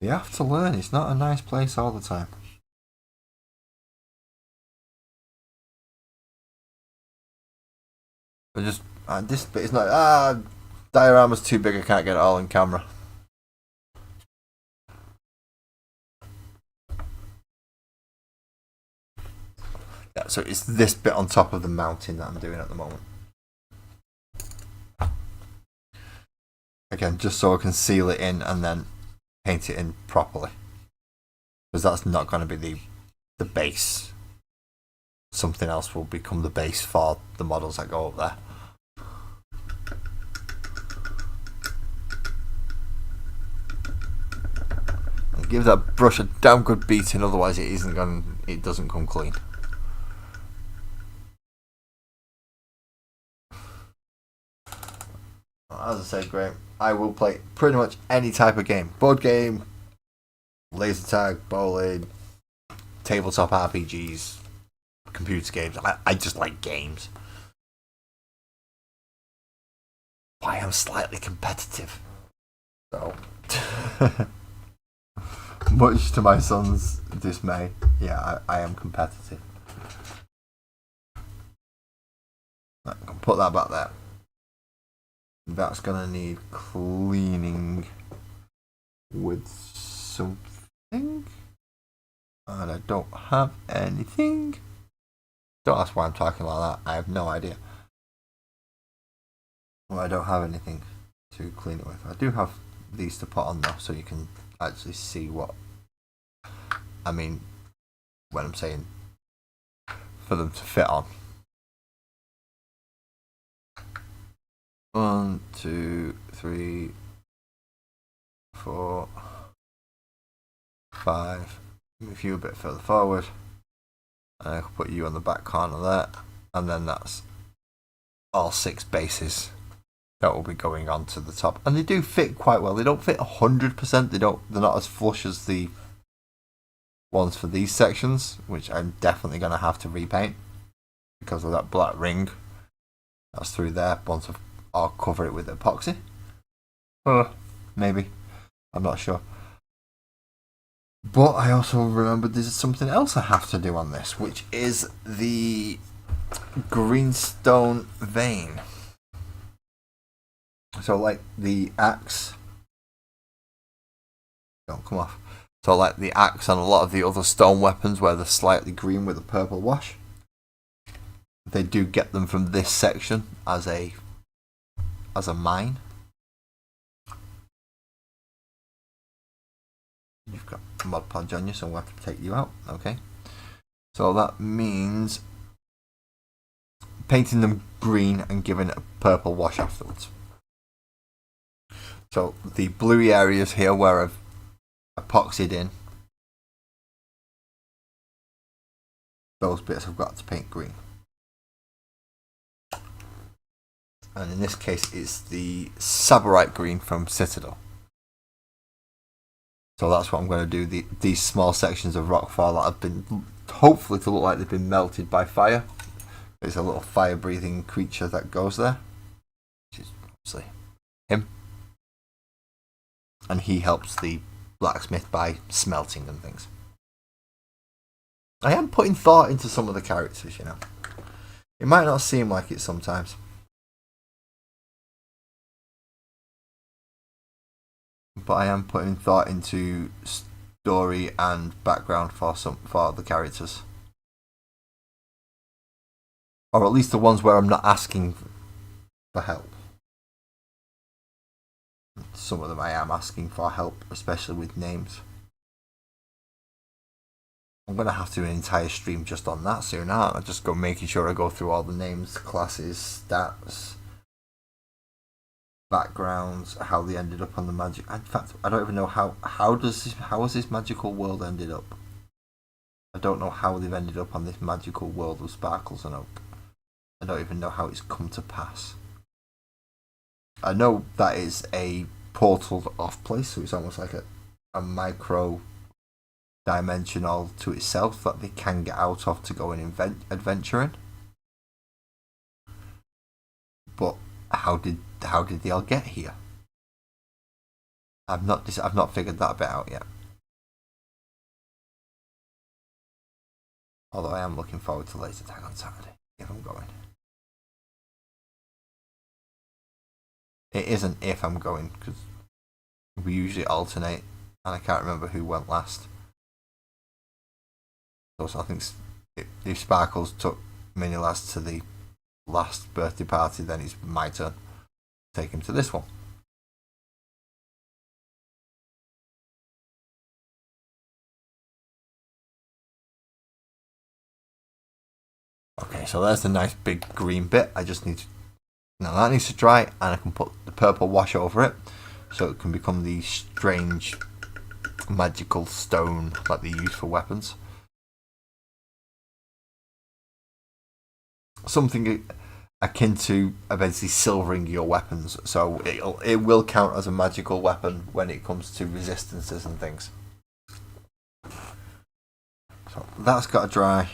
You have to learn, it's not a nice place all the time. But just, this bit is not, diorama's too big, I can't get it all in camera. Yeah, so it's this bit on top of the mountain that I'm doing at the moment. Again, just so I can seal it in and then paint it in properly. Because that's not going to be the base. Something else will become the base for the models that go up there. And give that brush a damn good beating, otherwise it doesn't come clean. As I said, Graham, I will play pretty much any type of game. Board game, laser tag, bowling, tabletop RPGs, computer games. I just like games. But I am slightly competitive. So, much to my son's dismay, yeah, I am competitive. I can put that back there. That's gonna need cleaning with something, and I don't have anything. Don't ask why I'm talking like that. I have no idea. Well, I don't have anything to clean it with. I do have these to put on though, so you can actually see what I mean when I'm saying for them to fit on. 1, 2, 3, 4, 5. Move you a bit further forward. And I can put you on the back corner there. And then that's all 6 bases that will be going on to the top. And they do fit quite well. They don't fit 100%. They're not as flush as the ones for these sections, which I'm definitely going to have to repaint because of that black ring that's through there. Once I'll cover it with epoxy. Maybe. I'm not sure. But I also remembered there's something else I have to do on this, which is the greenstone vein. So like the axe, don't come off. So like the axe and a lot of the other stone weapons where they're slightly green with a purple wash, they do get them from this section as a mine. You've got Mod Podge on you, so I'm going to have to take you out. Okay. So that means painting them green and giving it a purple wash afterwards. So the bluey areas here where I've epoxied in, those bits I've got to paint green. And in this case it's the Saborite green from Citadel. So that's what I'm going to do. These small sections of rockfall that have been, hopefully to look like they've been melted by fire. There's a little fire-breathing creature that goes there, which is obviously him. And he helps the blacksmith by smelting and things. I am putting thought into some of the characters, you know. It might not seem like it sometimes. But I am putting thought into story and background for the characters, or at least the ones where I'm not asking for help. Some of them I am asking for help, especially with names. I'm gonna have to do an entire stream just on that soon, aren't I? Just making sure I go through all the names, classes, stats, backgrounds, how they ended up on the magic. In fact, I don't even know how has this magical world ended up. I don't know how they've ended up on this magical world of sparkles and oak. I don't even know how it's come to pass. I know that is a portaled off place, so it's almost like a micro dimension all to itself that they can get out of to go and adventuring. But how did they all get here? I've not figured that bit out yet. Although I am looking forward to laser tag on Saturday if I'm going. It isn't if I'm going because we usually alternate, and I can't remember who went last. So I think if Sparkles took Mini Last to the last birthday party, then it's my turn to take him to this one. Okay, so there's the nice big green bit. I just need to, now that needs to dry, and I can put the purple wash over it so it can become the strange magical stone that they use for weapons. Something akin to eventually silvering your weapons, so it will count as a magical weapon when it comes to resistances and things. So that's got to dry,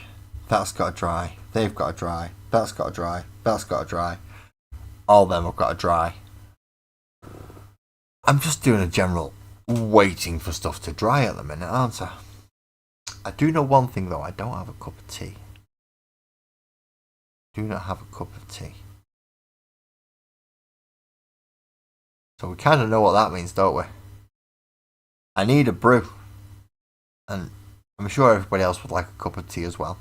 that's got to dry, they've got to dry, that's got to dry, that's got to dry. All of them have got to dry. I'm just doing a general waiting for stuff to dry at the minute, aren't I? I do know one thing though, I don't have a cup of tea. Do not have a cup of tea. So we kind of know what that means, don't we? I need a brew. And I'm sure everybody else would like a cup of tea as well.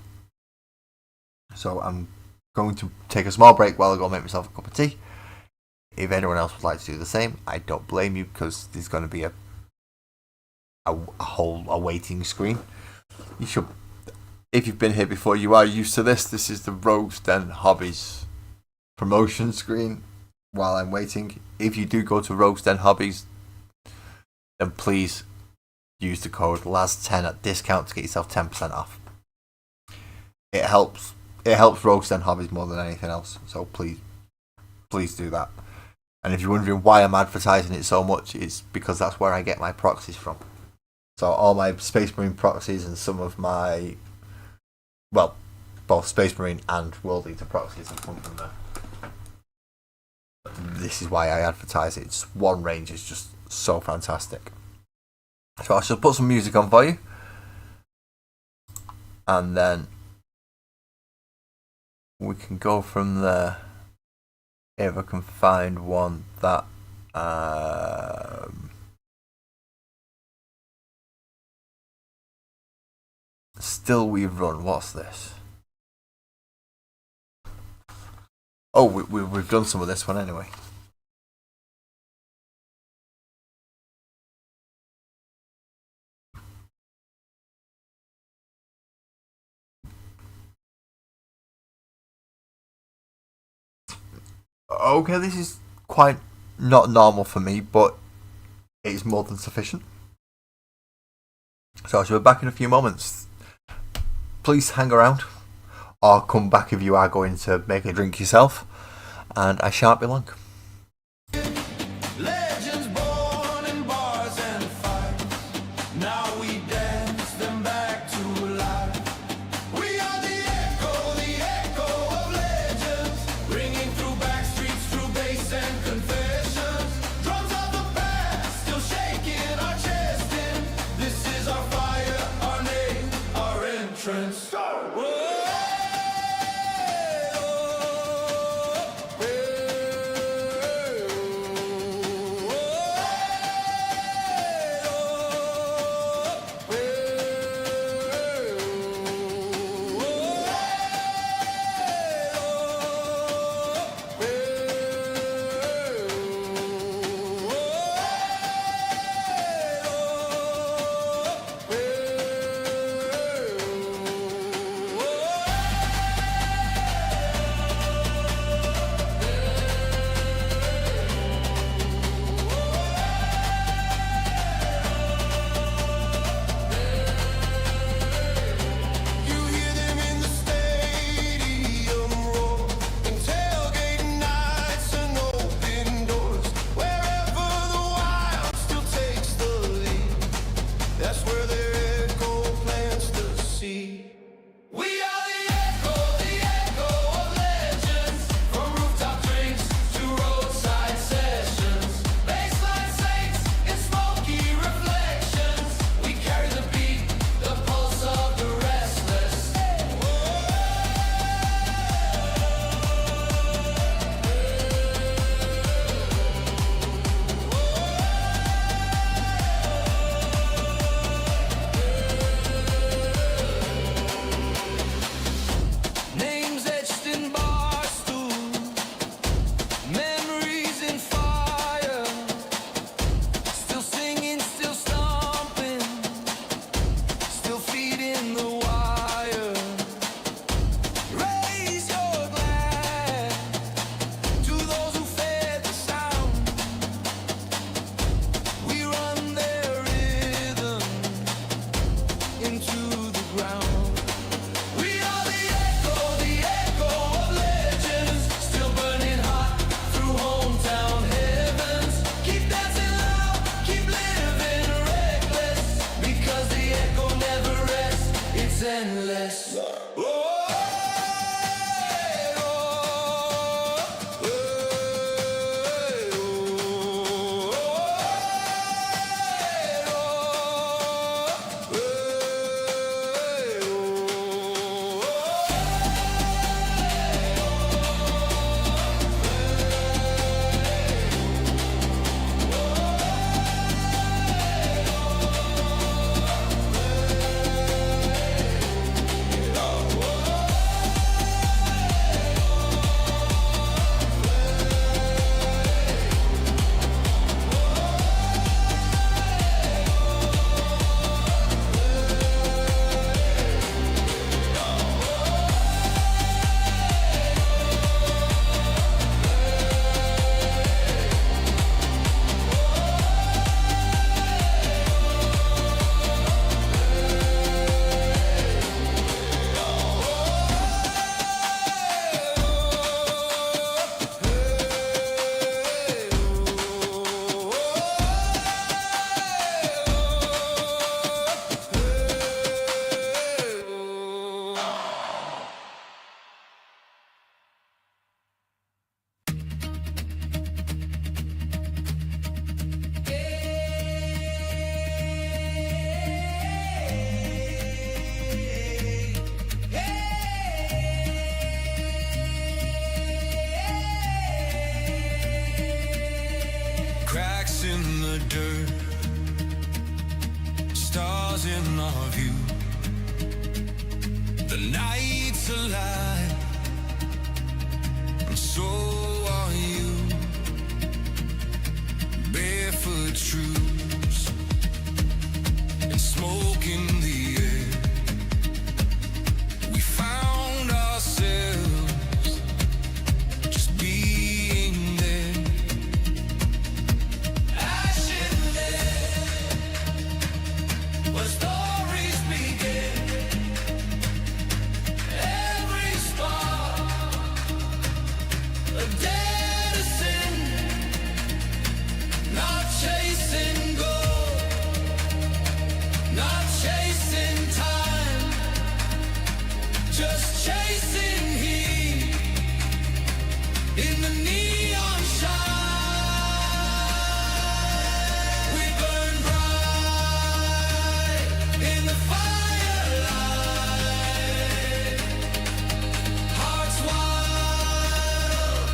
So I'm going to take a small break while I go make myself a cup of tea. If anyone else would like to do the same, I don't blame you because there's going to be a whole waiting screen. You should, if you've been here before, you are used to this. This is the Rogues Den Hobbies promotion screen while I'm waiting. If you do go to Rogues Den Hobbies, then please use the code LAS10 at discount to get yourself 10% off. It helps Rogues Den Hobbies more than anything else. So please do that. And if you're wondering why I'm advertising it so much, it's because that's where I get my proxies from. So all my Space Marine proxies and some of my, well, both Space Marine and World Eater proxies have come from there. This is why I advertise it. It's one range is just so fantastic. So I shall put some music on for you. And then we can go from there. If I can find one that still we run. What's this? Oh, we've done some of this one anyway. Okay, this is quite not normal for me, but it's more than sufficient. So I shall be back in a few moments. Please hang around, or come back if you are going to make a drink yourself, and I shan't be long. Legends born in bars and fights. Now we dance them back to life. We are the echo of legends, ringing through back streets, through bass and confessions. Drums of the past, still shaking our chest in. This is our fire, our name, our entrance. one of you. The night's alive, and so are you. Barefoot shoes and smoke in the air. We found ourselves just being there. Ashes there, where stories begin. Every spark, a dead sin. Not chasing gold, not chasing time, just chasing heat in the neon shine. We burn bright in the firelight, hearts wild,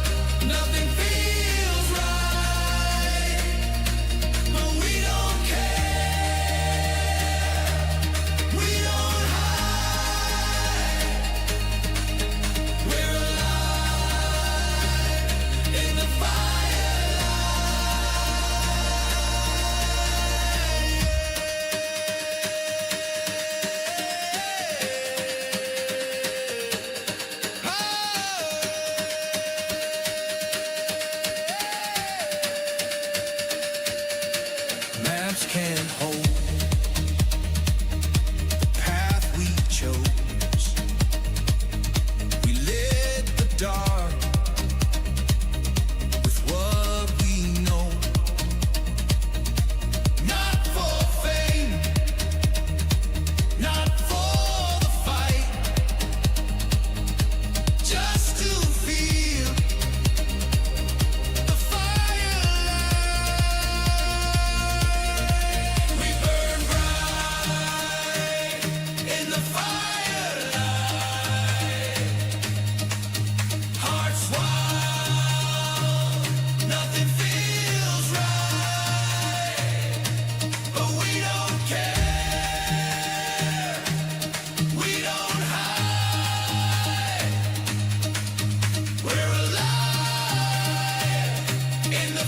nothing feels right, but we don't care, we don't hide, we're alive in the firelight. Maps can't hold the path we chose. We lit the dark with what we know. Not for fame, not for the fight, just to feel the firelight. We burn bright in the firelight, hearts wild, nothing feels right, but we don't care, we don't hide, we're alive in the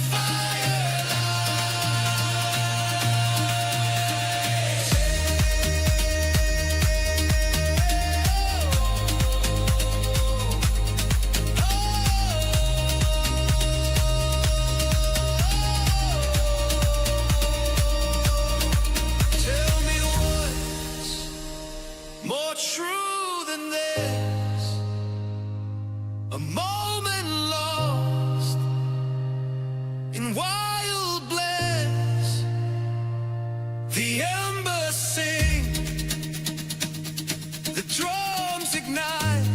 Tell me what's more true than this, a moment lost in wild bliss. The embers sing, the drums ignite.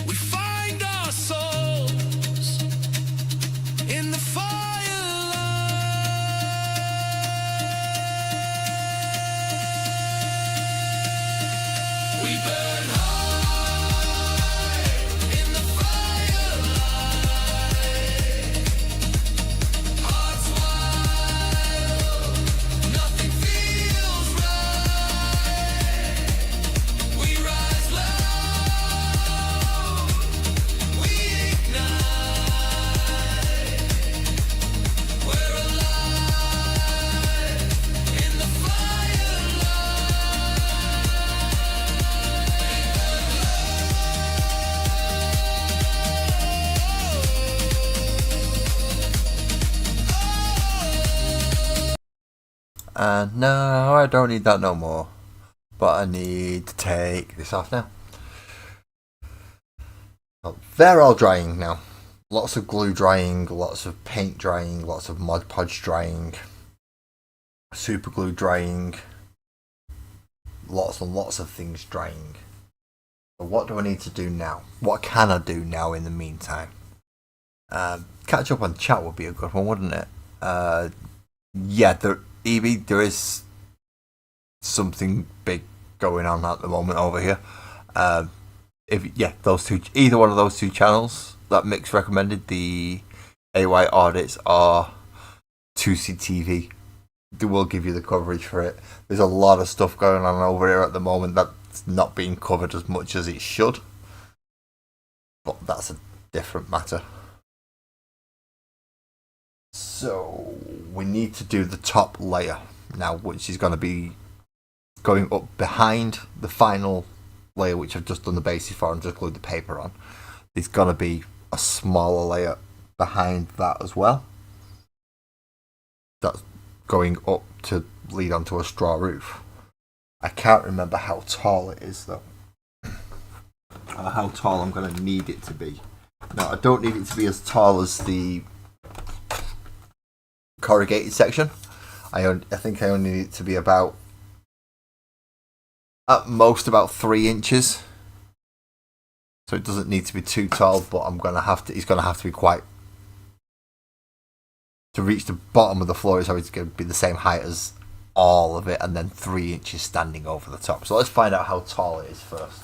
We find our souls in the firelight. We burn high in the firelight, hearts wild, nothing feels right. We rise loud, we ignite, we're alive in the And no, I don't need that no more. But I need to take this off now. Well, they're all drying now. Lots of glue drying, lots of paint drying, lots of Mod Podge drying, super glue drying, lots and lots of things drying. So what do I need to do now? What can I do now in the meantime? Catch up on chat would be a good one, wouldn't it? Yeah, Evie, there is something big going on at the moment over here. Those two, either one of those two channels that Mix recommended, the AY audits or 2CTV, they will give you the coverage for it. There's a lot of stuff going on over here at the moment that's not being covered as much as it should, but that's a different matter. So we need to do the top layer now, which is going to be going up behind the final layer, which I've just done the basis for and just glued the paper on. There's going to be a smaller layer behind that as well. That's going up to lead onto a straw roof. I can't remember how tall it is though, or how tall I'm going to need it to be. No, I don't need it to be as tall as the corrugated section. I think I only need it to be about, at most, about 3 inches. So it doesn't need to be too tall, but it's going to have to be quite, to reach the bottom of the floor is always going to be the same height as all of it, and then 3 inches standing over the top. So let's find out how tall it is first,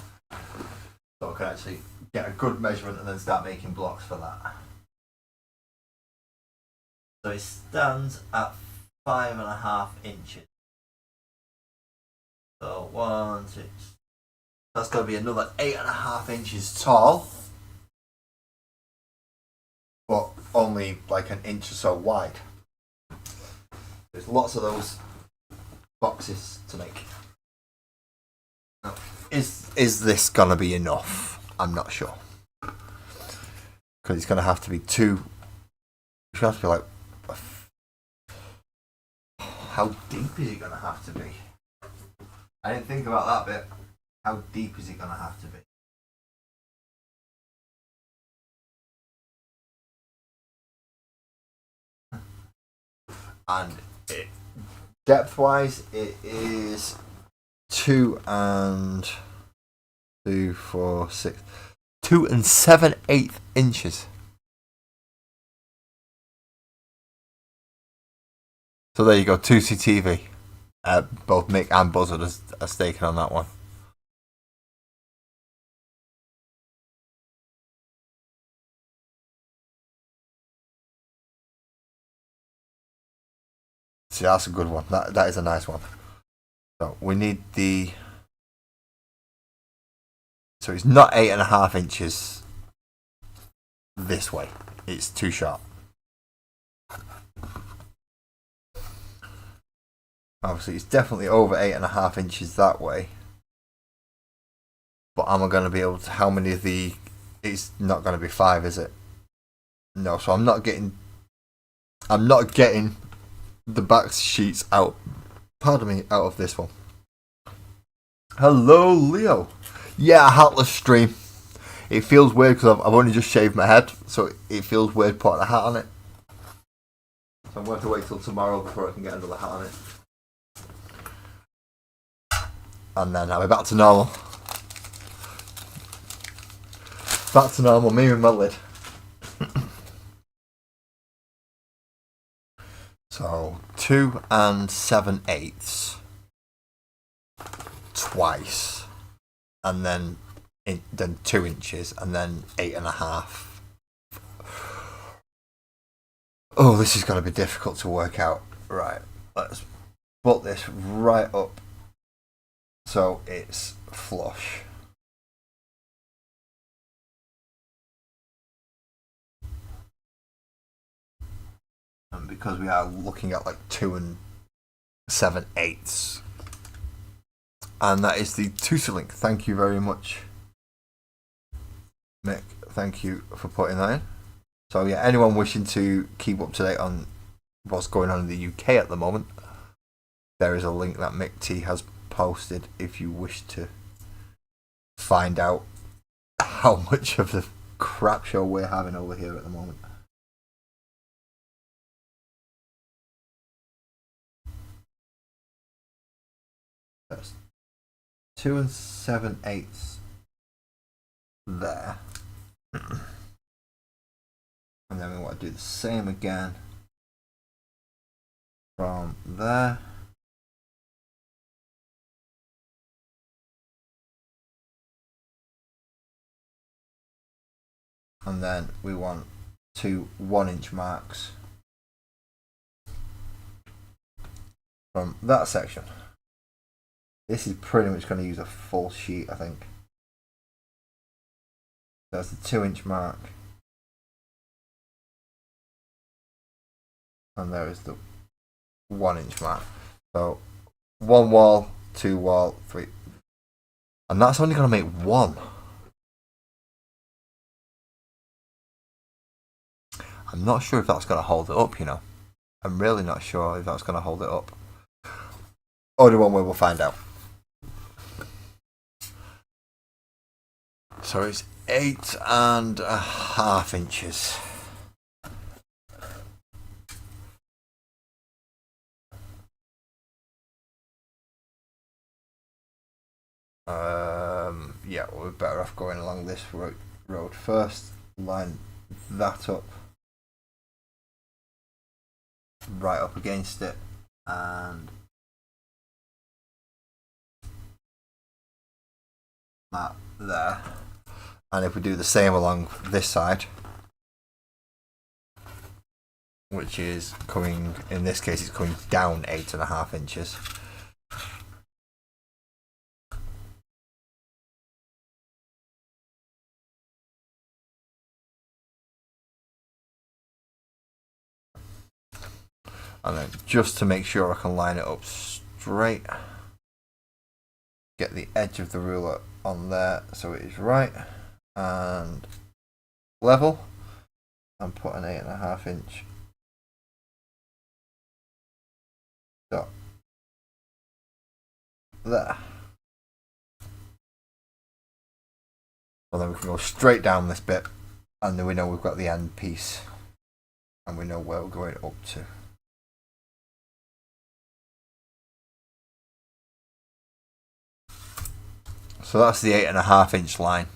so I can actually get a good measurement and then start making blocks for that. So it stands at 5.5 inches. So 1, 6. That's going to be another 8.5 inches tall, but only like an inch or so wide. There's lots of those boxes to make. Now, is this going to be enough? I'm not sure, because it's going to have to be two. It's going to have to be like. How deep is it going to have to be? I didn't think about that bit. How deep is it going to have to be? And depth-wise, it is 2 and 2, 4, 6, 2 and 7/8 inches. So there you go, 2CTV. Both Mick and Buzzard are staking on that one. See, that's a good one. That is a nice one. So we need the. So it's not 8.5 inches this way. It's too sharp. Obviously, it's definitely over 8.5 inches that way. But am I going to be able to? How many of the? It's not going to be 5, is it? No. So I'm not getting the back sheets out. Pardon me, out of this one. Hello, Leo. Yeah, hatless stream. It feels weird because I've only just shaved my head, so it feels weird putting a hat on it. So I'm going to have to wait till tomorrow before I can get another hat on it. And then I'll be back to normal. Back to normal, me with my lid. So 2 and 7/8 twice, and then 2 inches, and then 8.5. Oh, this is going to be difficult to work out. Right, let's put this right up so it's flush. And because we are looking at like 2 and 7/8, and that is the Tusalink. Thank you very much, Mick. Thank you for putting that in. So yeah, anyone wishing to keep up to date on what's going on in the UK at the moment, there is a link that Mick T has posted if you wish to find out how much of the crap show we're having over here at the moment. That's 2 and 7/8 there. And then we want to do the same again from there. And then we want 2 1-inch marks from that section. This is pretty much going to use a full sheet, I think. That's the 2-inch mark. And there is the 1-inch mark. So 1 wall, 2 wall, 3. And that's only going to make 1. I'm not sure if that's going to hold it up, you know. I'm really not sure if that's going to hold it up. Only one way we'll find out. So it's 8.5 inches. Yeah, we're better off going along this road first. Line that up, right up against it, and that there. And if we do the same along this side, which is coming, in this case, it's coming down 8.5 inches. And then just to make sure I can line it up straight, get the edge of the ruler on there so it is right and level, and put an 8.5 inch dot there. So then we can go straight down this bit, and then we know we've got the end piece and we know where we're going up to. So that's the 8.5 inch line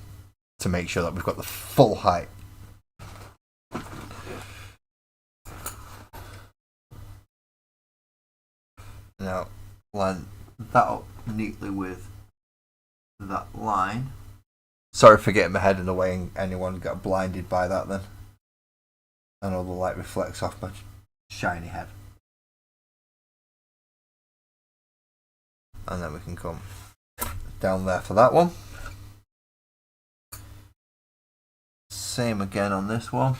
to make sure that we've got the full height. Now, line that up neatly with that line. Sorry for getting my head in the way and anyone got blinded by that then. I know the light reflects off my shiny head. And then we can come down there for that one. Same again on this one.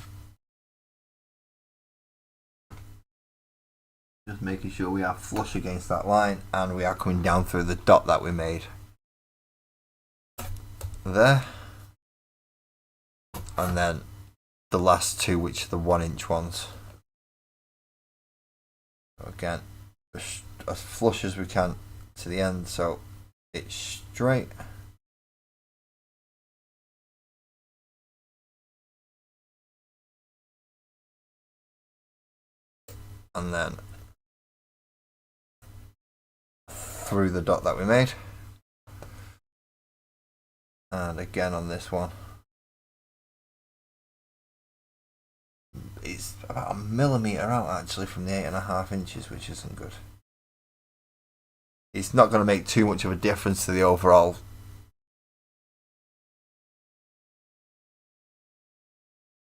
Just making sure we are flush against that line and we are coming down through the dot that we made there. And then the last two, which are the 1 inch ones. Again, as flush as we can to the end so it's straight. And then through the dot that we made. And again on this one, it's about 1 millimetre out actually from the 8.5 inches, which isn't good. It's not going to make too much of a difference to the overall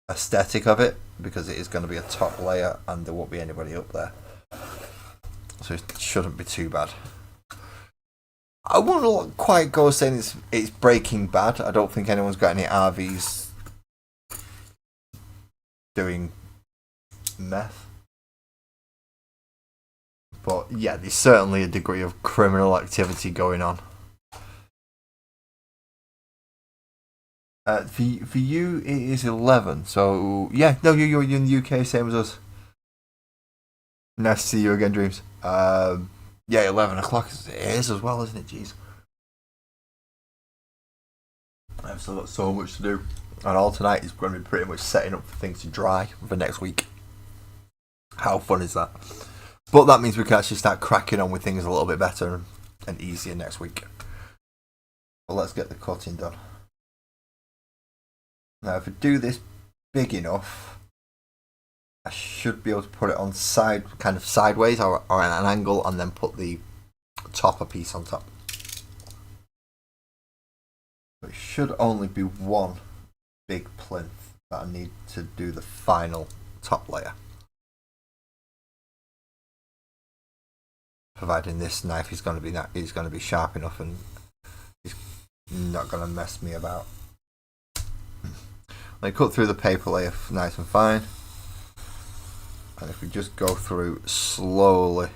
aesthetic of it, because it is going to be a top layer and there won't be anybody up there, so it shouldn't be too bad. I wouldn't quite go saying it's Breaking Bad. I don't think anyone's got any RVs doing meth, but yeah, there's certainly a degree of criminal activity going on. For you, it is 11. So yeah, no, you're in the UK, same as us. Nice to see you again, Dreams. Yeah, 11 o'clock it is as well, isn't it? Jeez, I've still got so much to do, and all tonight is going to be pretty much setting up for things to dry for next week. How fun is that? But that means we can actually start cracking on with things a little bit better and easier next week. But let's get the cutting done. Now, if I do this big enough, I should be able to put it on kind of sideways or at an angle, and then put the topper piece on top. It should only be one big plinth that I need to do the final top layer. providing this knife is going to be sharp enough and it's not going to mess me about. I cut through the paper layer nice and fine, and if we just go through slowly,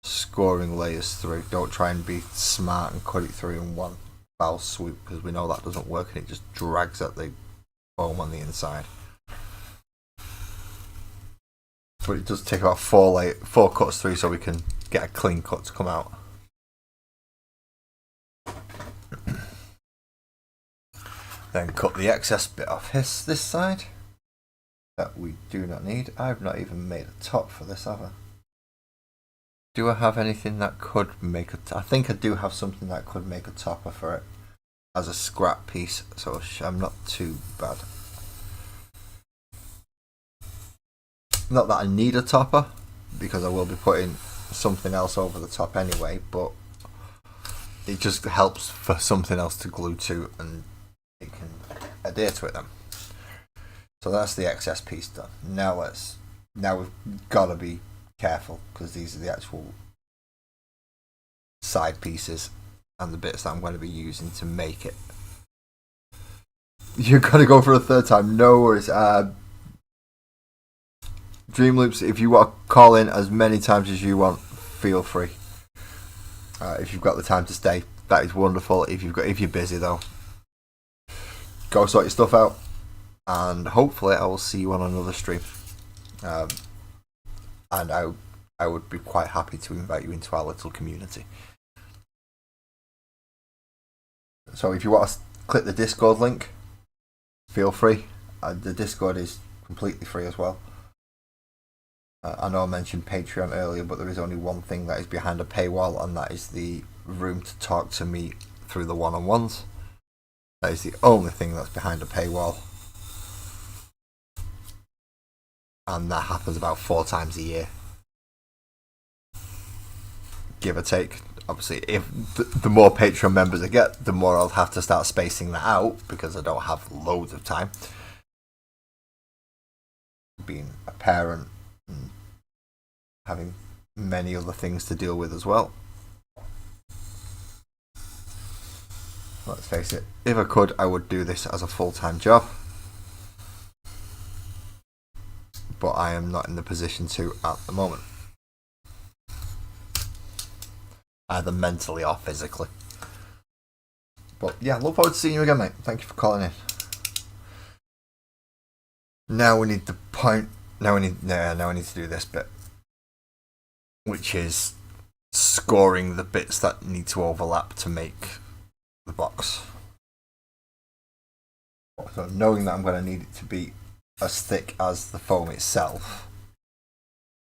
scoring layers through, don't try and be smart and cut it through in one foul swoop, because we know that doesn't work and it just drags at the foam on the inside. But it does take about four cuts through so we can get a clean cut to come out. Then cut the excess bit off this side that we do not need. I've not even made a top for this, have I? Do I have anything that could make I think I do have something that could make a topper for it as a scrap piece, so I'm not too bad. Not that I need a topper, because I will be putting something else over the top anyway, but it just helps for something else to glue to and it can adhere to it then. So that's the excess piece done. Now we've got to be careful, because these are the actual side pieces and the bits that I'm going to be using to make it. You've got to go for a third time, no worries. Dream Loops, if you want to call in as many times as you want, feel free. If you've got the time to stay, that is wonderful. If you're busy though, go sort your stuff out, and hopefully I will see you on another stream. And I would be quite happy to invite you into our little community. So if you want to click the Discord link, feel free. The Discord is completely free as well. I know I mentioned Patreon earlier, but there is only one thing that is behind a paywall, and that is the room to talk to me through the one-on-ones. That is the only thing that's behind a paywall. And that happens about 4 times a year, give or take. Obviously, if the more Patreon members I get, the more I'll have to start spacing that out, because I don't have loads of time. Being a parent and having many other things to deal with as well. Let's face it, if I could, I would do this as a full-time job. But I am not in the position to at the moment. Either mentally or physically. But yeah, look forward to seeing you again, mate. Thank you for calling in. Now we need the point. Now we need to do this bit, which is scoring the bits that need to overlap to make the box. So knowing that I'm going to need it to be as thick as the foam itself,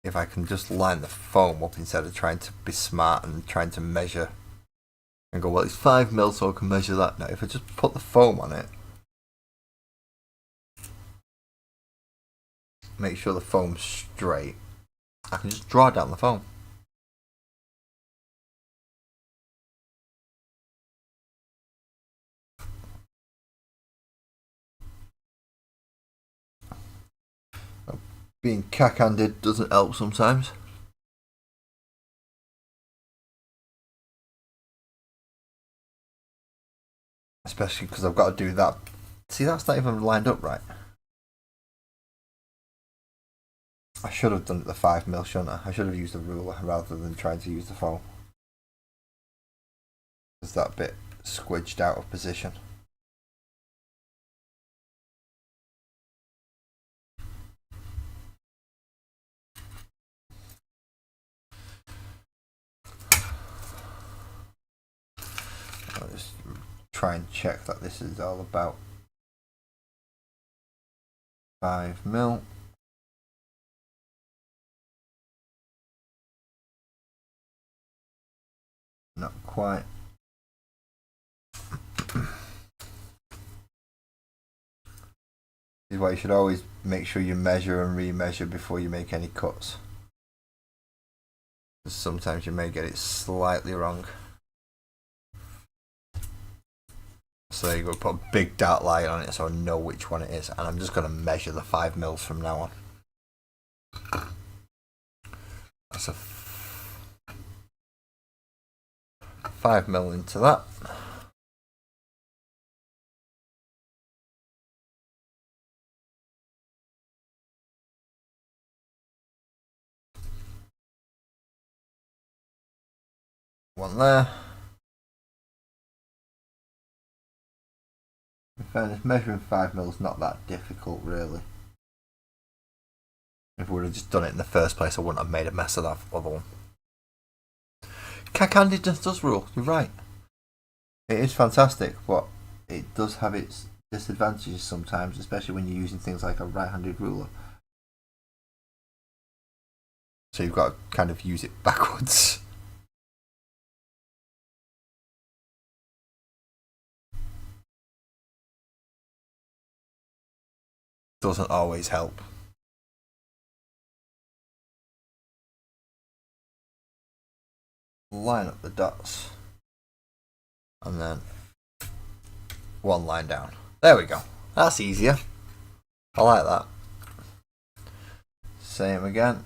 if I can just line the foam up instead of trying to be smart and trying to measure and go, well, it's 5mm, so I can measure that. Now if I just put the foam on it, make sure the foam's straight, I can just draw down the foam. Being cack-handed doesn't help sometimes. Especially because I've got to do that. See, that's not even lined up right. I should have done it the 5mm, shouldn't I? I should have used a ruler rather than trying to use the foam. Is that bit squidged out of position? I'll just try and check that this is all about 5mm. Not quite. This is why you should always make sure you measure and re-measure before you make any cuts. Because sometimes you may get it slightly wrong. So there you go, put a big dark line on it so I know which one it is. And I'm just going to measure the 5mm from now on. That's a 5mm into that. One there. In fairness, measuring 5mm is not that difficult, really. If we would have just done it in the first place, I wouldn't have made a mess of that other one. Cack-handedness does rule, you're right. It is fantastic, but it does have its disadvantages sometimes, especially when you're using things like a right-handed ruler. So you've got to kind of use it backwards. Doesn't always help. Line up the dots. And then one line down. There we go. That's easier. I like that. Same again.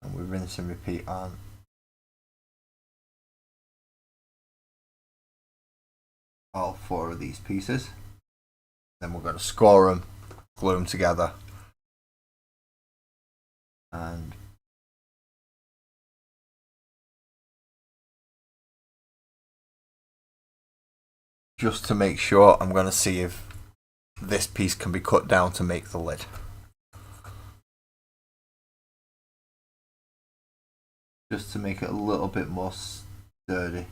And we rinse and repeat on all 4 of these pieces. Then we're going to score them, glue them together, and just to make sure, I'm going to see if this piece can be cut down to make the lid. Just to make it a little bit more sturdy.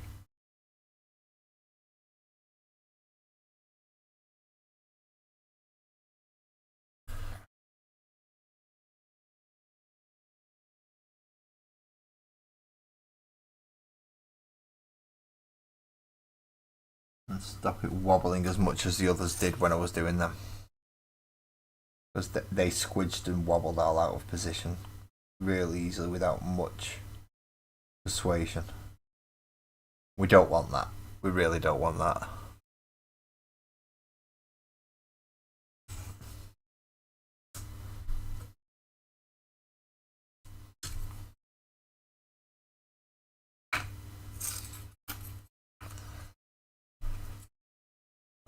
And stop it wobbling as much as the others did when I was doing them. Because they squidged and wobbled all out of position really easily without much persuasion. We don't want that. We really don't want that.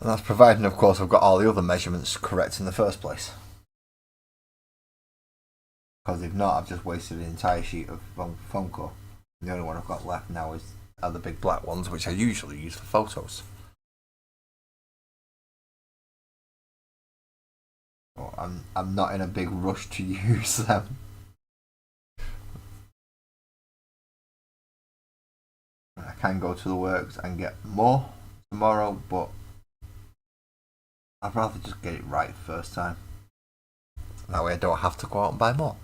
And that's providing, of course, I've got all the other measurements correct in the first place. Because if not, I've just wasted an entire sheet of Funko. The only one I've got left now are the big black ones, which I usually use for photos. But I'm not in a big rush to use them. I can go to the works and get more tomorrow, but I'd rather just get it right first time. That way I don't have to go out and buy more.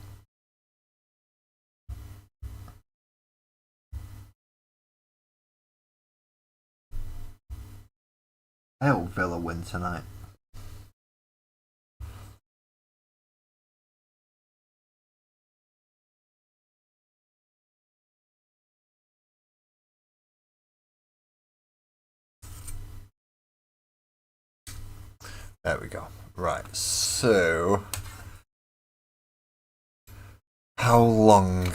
I hope Villa win tonight. There we go. Right, so how long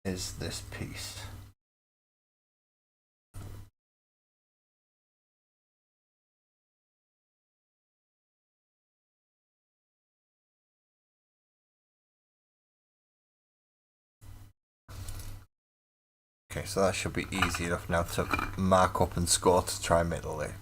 is this piece? Okay, so that should be easy enough now to mark up and score to try and make the lid.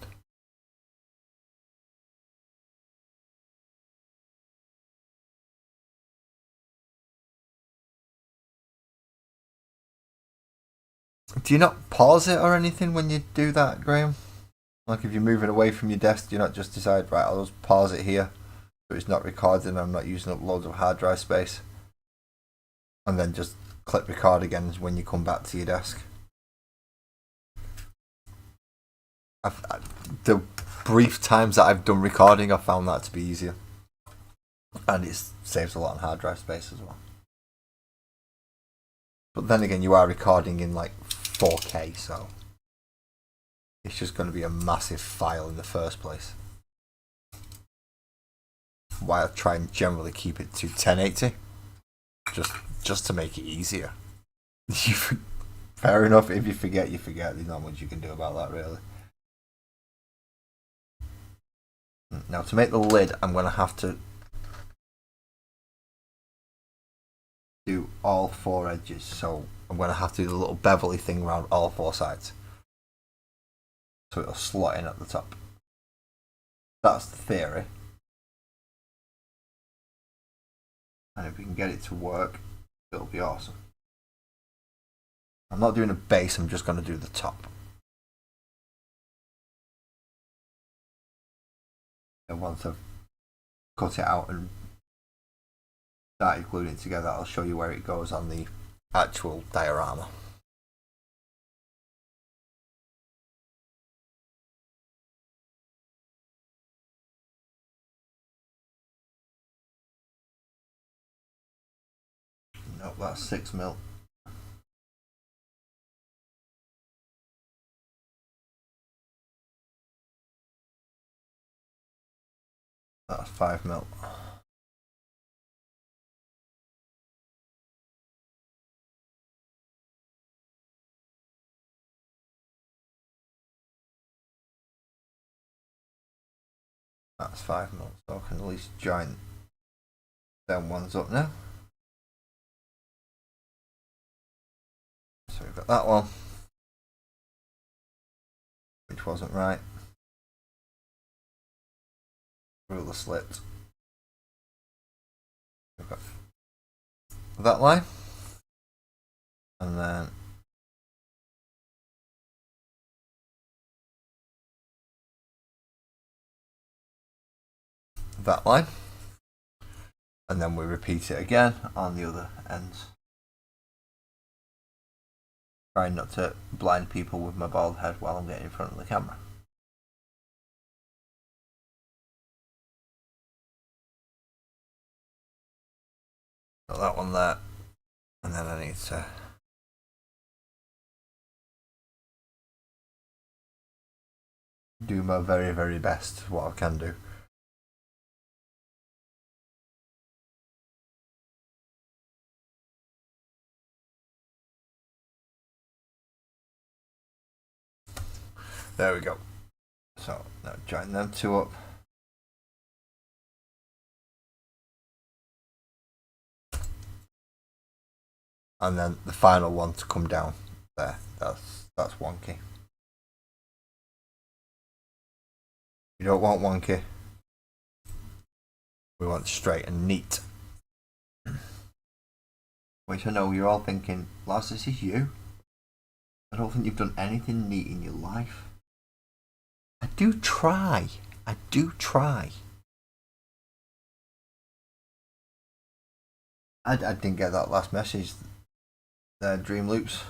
Do you not pause it or anything when you do that, Graham? Like if you're moving away from your desk, do you not just decide, right, I'll just pause it here so it's not recording and I'm not using up loads of hard drive space? And then just click record again when you come back to your desk. The brief times that I've done recording, I've found that to be easier. And it saves a lot on hard drive space as well. But then again, you are recording in like 4K, so it's just going to be a massive file in the first place. Why I try and generally keep it to 1080. just to make it easier. Fair enough. If you forget, you forget. There's not much you can do about that, really. Now, to make the lid, I'm going to have to do all 4 edges. So I'm going to have to do the little bevelly thing around all 4 sides. So it'll slot in at the top. That's the theory. And if we can get it to work, it'll be awesome. I'm not doing a base, I'm just going to do the top. And once I've cut it out and started gluing it together, I'll show you where it goes on the actual diorama. Nope, that's 6mm. That's 5mm. That's 5mm, so I can at least join them ones up now. So we've got that one, which wasn't right. Ruler slipped. We've got that line, and then that line, and then we repeat it again on the other ends. Trying not to blind people with my bald head while I'm getting in front of the camera. Got that one there, and then I need to do my very, very best, what I can do. There we go. So now join them 2 up. And then the final one to come down there. That's wonky. You don't want wonky. We want straight and neat. Which I know you're all thinking, Lars, this is you. I don't think you've done anything neat in your life. I do try. I do try. I didn't get that last message. Dream Loops.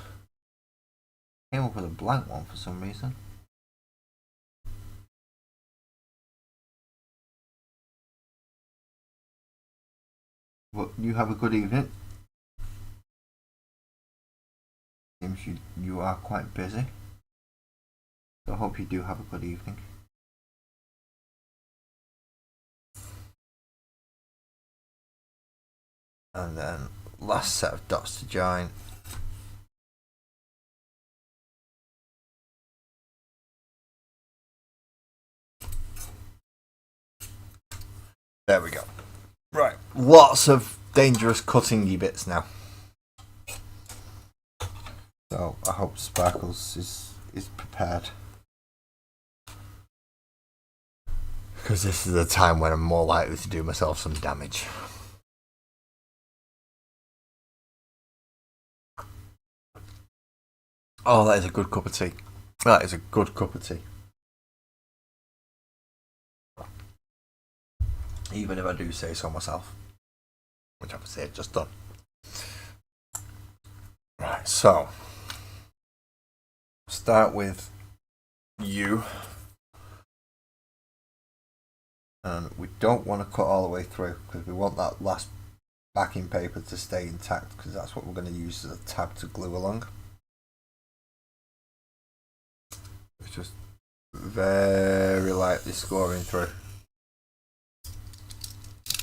Came up with a blank one for some reason. But you have a good evening. Seems you are quite busy. So I hope you do have a good evening. And then last set of dots to join. There we go. Right, lots of dangerous cutting-y bits now. So I hope Sparkles is prepared. Because this is the time when I'm more likely to do myself some damage. Oh, that is a good cup of tea. That is a good cup of tea. Even if I do say so myself. Which obviously I've just done. Right, so. Start with you. And we don't want to cut all the way through because we want that last backing paper to stay intact because that's what we're going to use as a tab to glue along. It's just very lightly scoring through.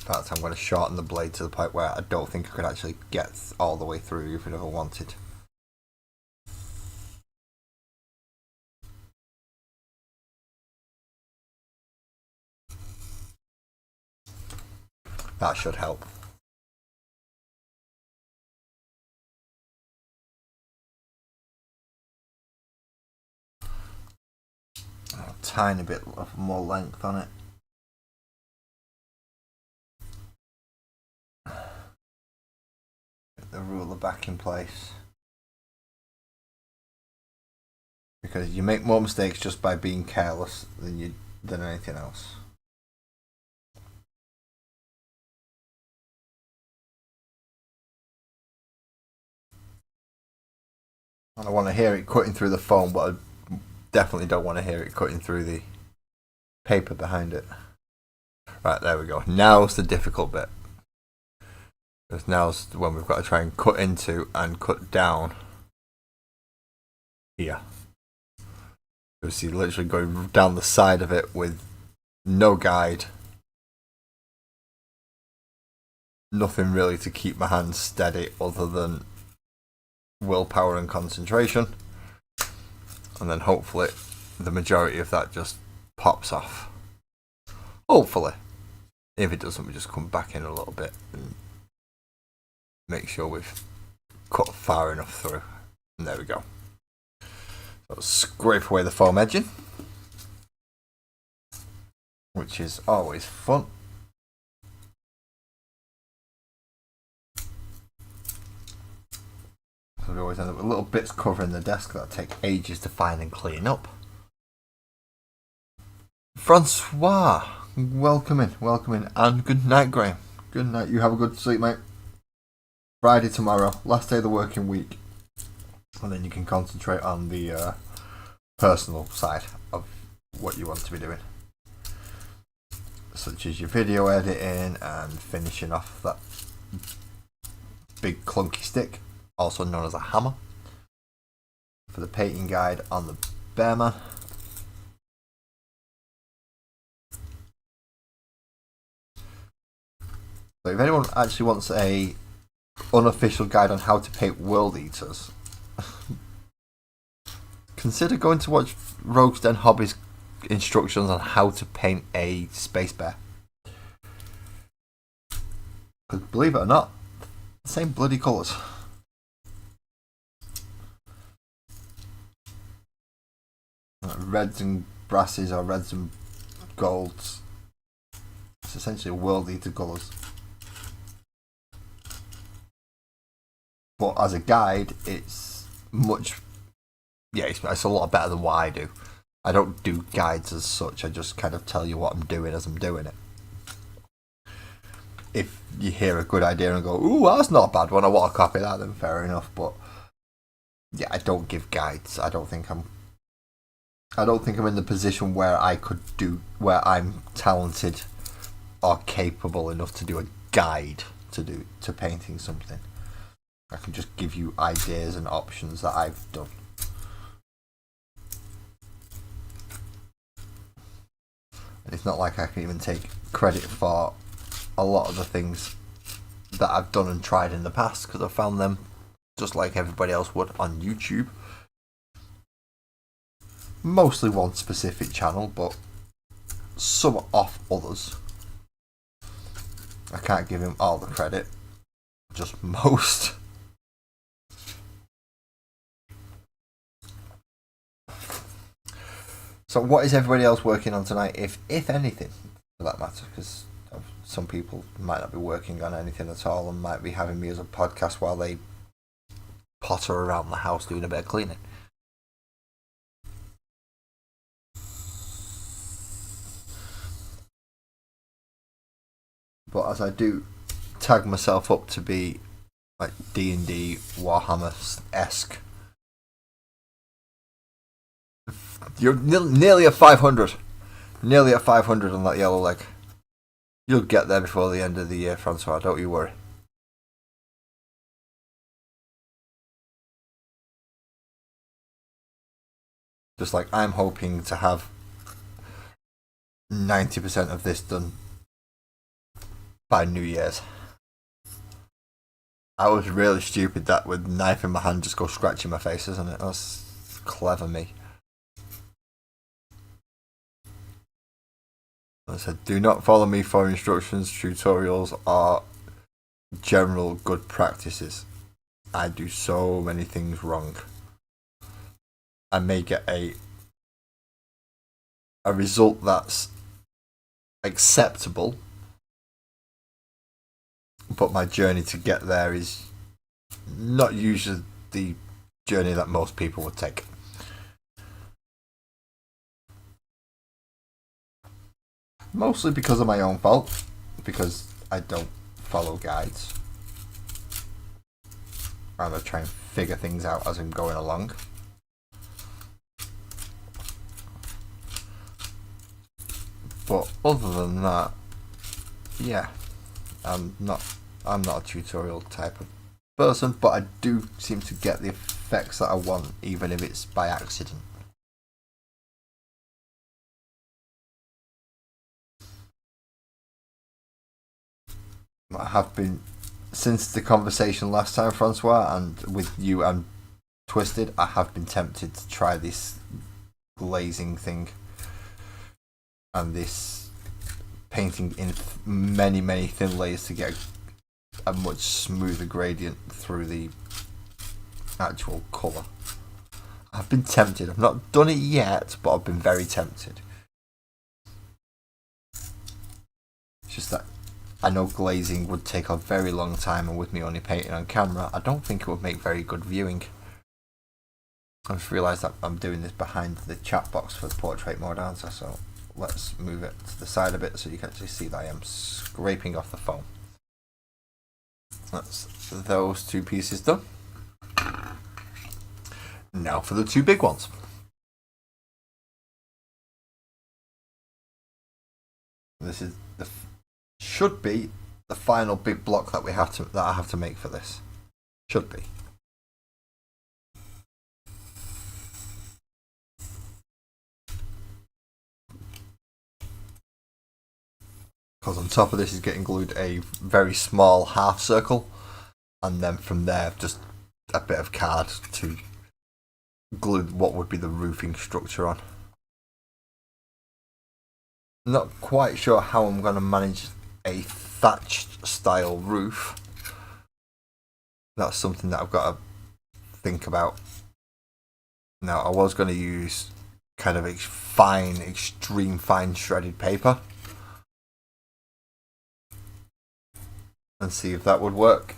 fact, I'm going to shorten the blade to the point where I don't think I could actually get all the way through if I ever wanted. That should help. A tiny bit of more length on it. Get the ruler back in place. Because you make more mistakes just by being careless than anything else. And I want to hear it cutting through the foam, but I definitely don't want to hear it cutting through the paper behind it. Right, there we go. Now's the difficult bit. Because now's when we've got to try and cut into and cut down here. You see, literally going down the side of it with no guide. Nothing really to keep my hands steady other than willpower and concentration. And then hopefully the majority of that just pops off. Hopefully. If it doesn't, we just come back in a little bit and make sure we've cut far enough through. And there we go. So scrape away the foam edging, which is always fun. So we always end up with little bits covering the desk that take ages to find and clean up. Francois, welcome in, and good night, Graham. Good night. You have a good sleep, mate. Friday tomorrow, last day of the working week, and then you can concentrate on the personal side of what you want to be doing, such as your video editing and finishing off that big clunky stick, also known as a hammer, for the painting guide on the Bearman. So if anyone actually wants a unofficial guide on how to paint World Eaters, consider going to watch Rogue's Den Hobby's instructions on how to paint a space bear. Because believe it or not, the same bloody colours. Reds and brasses or reds and golds. It's essentially World Eater colours. But as a guide, it's much... Yeah, it's a lot better than what I do. I don't do guides as such, I just kind of tell you what I'm doing as I'm doing it. If you hear a good idea and go, ooh, that's not a bad one, I want to copy that, then fair enough. But yeah, I don't give guides. I don't think I'm in the position where where I'm talented or capable enough to do a guide to painting something. I can just give you ideas and options that I've done. And it's not like I can even take credit for a lot of the things that I've done and tried in the past, because I found them just like everybody else would on YouTube. Mostly one specific channel, but some off others. I can't give him all the credit, just most. So what is everybody else working on tonight, if anything, for that matter? Because some people might not be working on anything at all and might be having me as a podcast while they potter around the house doing a bit of cleaning. But as I do tag myself up to be like D&D Warhammer-esque, you're nearly at 500. Nearly at 500 on that yellow leg. You'll get there before the end of the year, Francois, don't you worry. Just like I'm hoping to have 90% of this done by New Year's. I was really stupid that with knife in my hand just go scratching my face, isn't it? That's clever me. I said, do not follow me for instructions, tutorials, or general good practices. I do so many things wrong. I may get a result that's acceptable, but my journey to get there is not usually the journey that most people would take. Mostly because of my own fault, because I don't follow guides. And I try and figure things out as I'm going along. But other than that, yeah, I'm not a tutorial type of person, but I do seem to get the effects that I want, even if it's by accident. I have been, since the conversation last time, Francois, and with you and Twisted, I have been tempted to try this glazing thing and this painting in many thin layers to get a much smoother gradient through the actual colour. I've been tempted. I've not done it yet, but I've been very tempted. It's just that I know glazing would take a very long time, and with me only painting on camera, I don't think it would make very good viewing. I just realised that I'm doing this behind the chat box for the portrait mode answer, so let's move it to the side a bit so you can actually see that I am scraping off the foam. That's those two pieces done. Now for the two big ones. This is should be the final big block that I have to make for this. Should be. Because on top of this is getting glued a very small half circle, and then from there just a bit of card to glue what would be the roofing structure on. Not quite sure how I'm going to manage a thatched style roof. That's something that I've got to think about. Now, I was going to use kind of extreme fine shredded paper and see if that would work.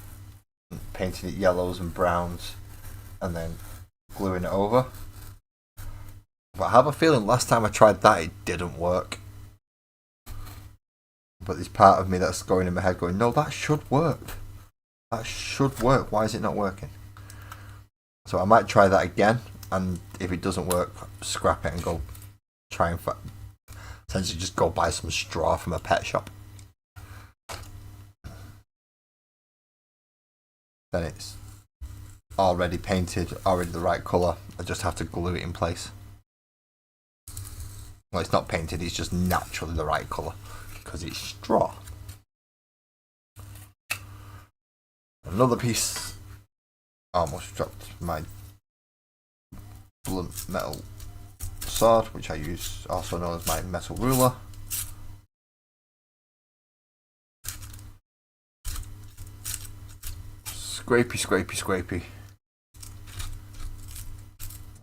Painting it yellows and browns and then gluing it over. But I have a feeling last time I tried that it didn't work. But there's part of me that's going in my head going, no, that should work. That should work. Why is it not working? So I might try that again, and if it doesn't work, scrap it and go try and essentially just go buy some straw from a pet shop. Then it's already painted, already the right colour. I just have to glue it in place. Well, it's not painted, it's just naturally the right colour because it's straw. Another piece. I almost dropped my blunt metal sword, which I use, also known as my metal ruler. Scrapey.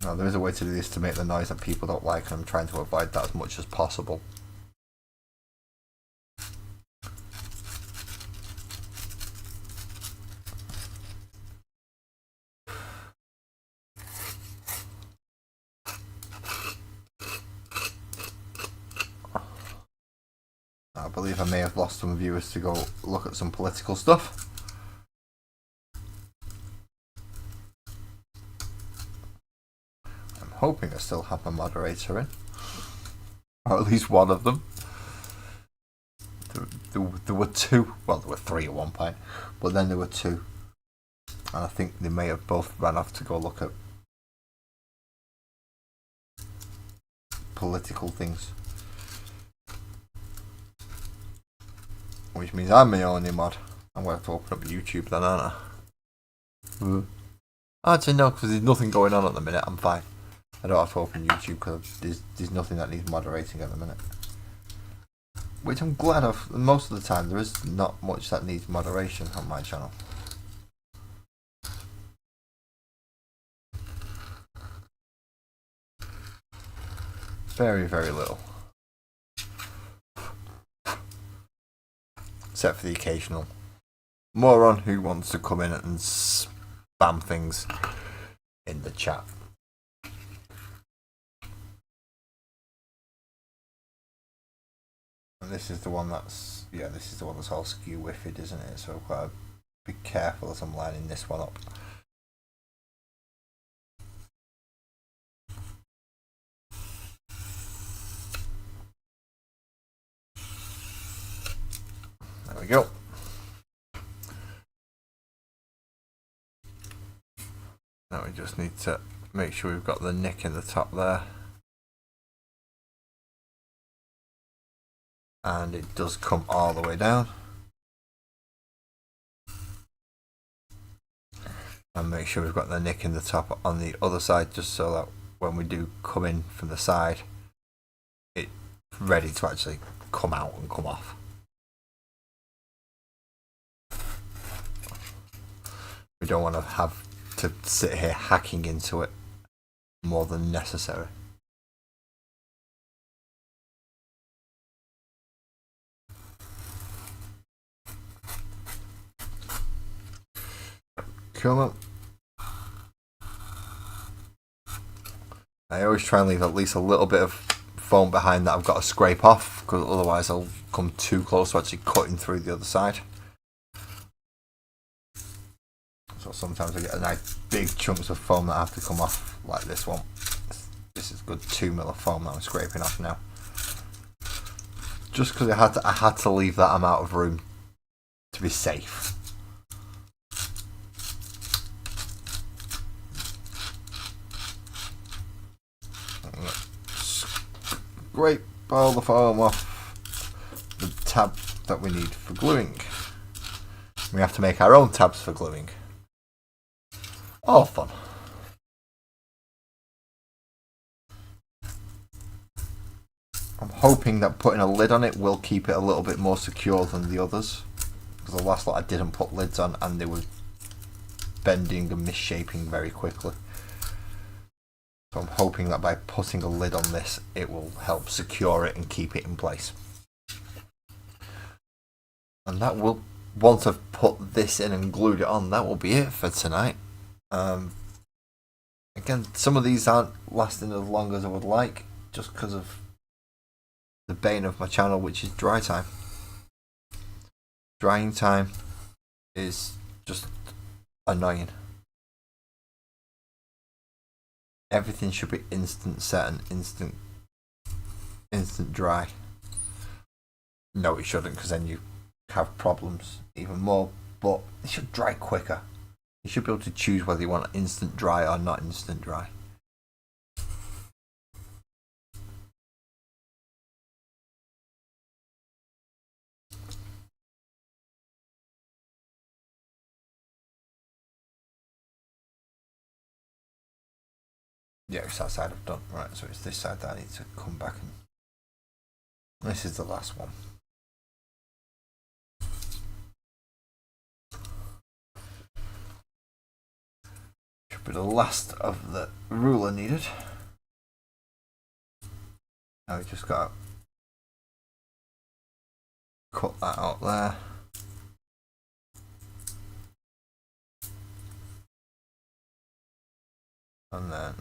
Now there is a way to do this to make the noise that people don't like, and I'm trying to avoid that as much as possible. I believe I may have lost some viewers to go look at some political stuff. I'm hoping I still have my moderator in, or at least one of them. There were two, well there were three at one point, but then there were two, and I think they may have both ran off to go look at political things. which means I'm my only mod. I'm going to have to open up YouTube then, aren't I? Actually, no, because there's nothing going on at the minute. I'm fine. I don't have to open YouTube because there's nothing that needs moderating at the minute. Which I'm glad of. Most of the time, there is not much that needs moderation on my channel. Very, very little. Except for the occasional moron who wants to come in and spam things in the chat. And this is the one that's, yeah, this is the one that's all skew wiffed, isn't it? So I've got to be careful as I'm lining this one up. There we go. Now we just need to make sure we've got the nick in the top there. And it does come all the way down. And make sure we've got the nick in the top on the other side, just so that when we do come in from the side, it's ready to actually come out and come off. We don't want to have to sit here hacking into it more than necessary. Come on. I always try and leave at least a little bit of foam behind that I've got to scrape off, because otherwise I'll come too close to actually cutting through the other side. So sometimes I get a nice big chunks of foam that have to come off, like this one. This is a good 2 mil of foam that I'm scraping off now. Just because I had to leave that amount of room to be safe. Scrape all the foam off the tab that we need for gluing. We have to make our own tabs for gluing. All fun. I'm hoping that putting a lid on it will keep it a little bit more secure than the others, because the last lot I didn't put lids on and they were bending and misshaping very quickly. So I'm hoping that by putting a lid on this, it will help secure it and keep it in place. And that will, once I've put this in and glued it on, that will be it for tonight. Again, some of these aren't lasting as long as I would like, just because of the bane of my channel, which is dry time. Drying time is just annoying. Everything should be instant set and instant dry. No, it shouldn't, because then you have problems even more, but it should dry quicker. You should be able to choose whether you want instant dry or not instant dry. Yeah, it's that side I've done. Right, so it's this side that I need to come back and... This is the last one. Should be the last of the ruler needed. Now we just got to cut that out there. And then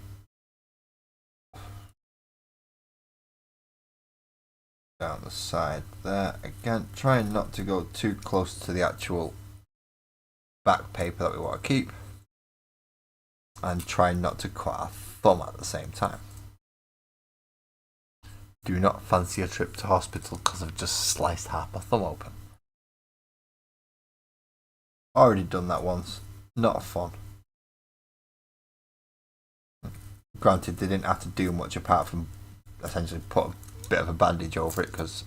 down the side there. Again, trying not to go too close to the actual back paper that we want to keep. And trying not to cut our thumb at the same time. Do not fancy a trip to hospital because I've just sliced half my thumb open. Already done that once. Not fun. Granted, they didn't have to do much apart from essentially put a bit of a bandage over it, because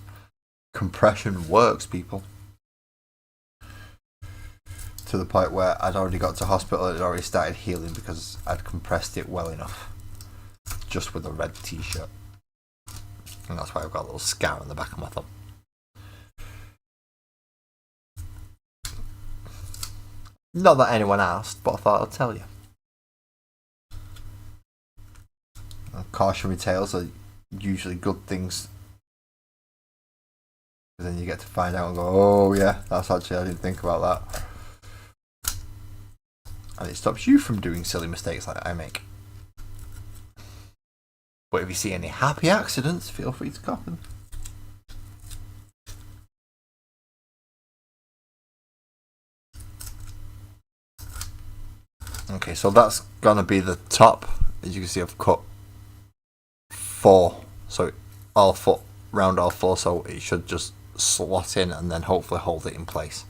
compression works, people. to the point where I'd already got to hospital and it already started healing because I'd compressed it well enough. Just with a red t-shirt. And that's why I've got a little scar on the back of my thumb. Not that anyone asked, but I thought I'd tell you. And cautionary tales are usually good things. Because then you get to find out and go, oh yeah, that's actually, I didn't think about that. And it stops you from doing silly mistakes like I make. But if you see any happy accidents, feel free to cop them. Okay, so that's gonna be the top. As you can see, I've cut 4, so all 4 round all 4, so it should just slot in and then hopefully hold it in place.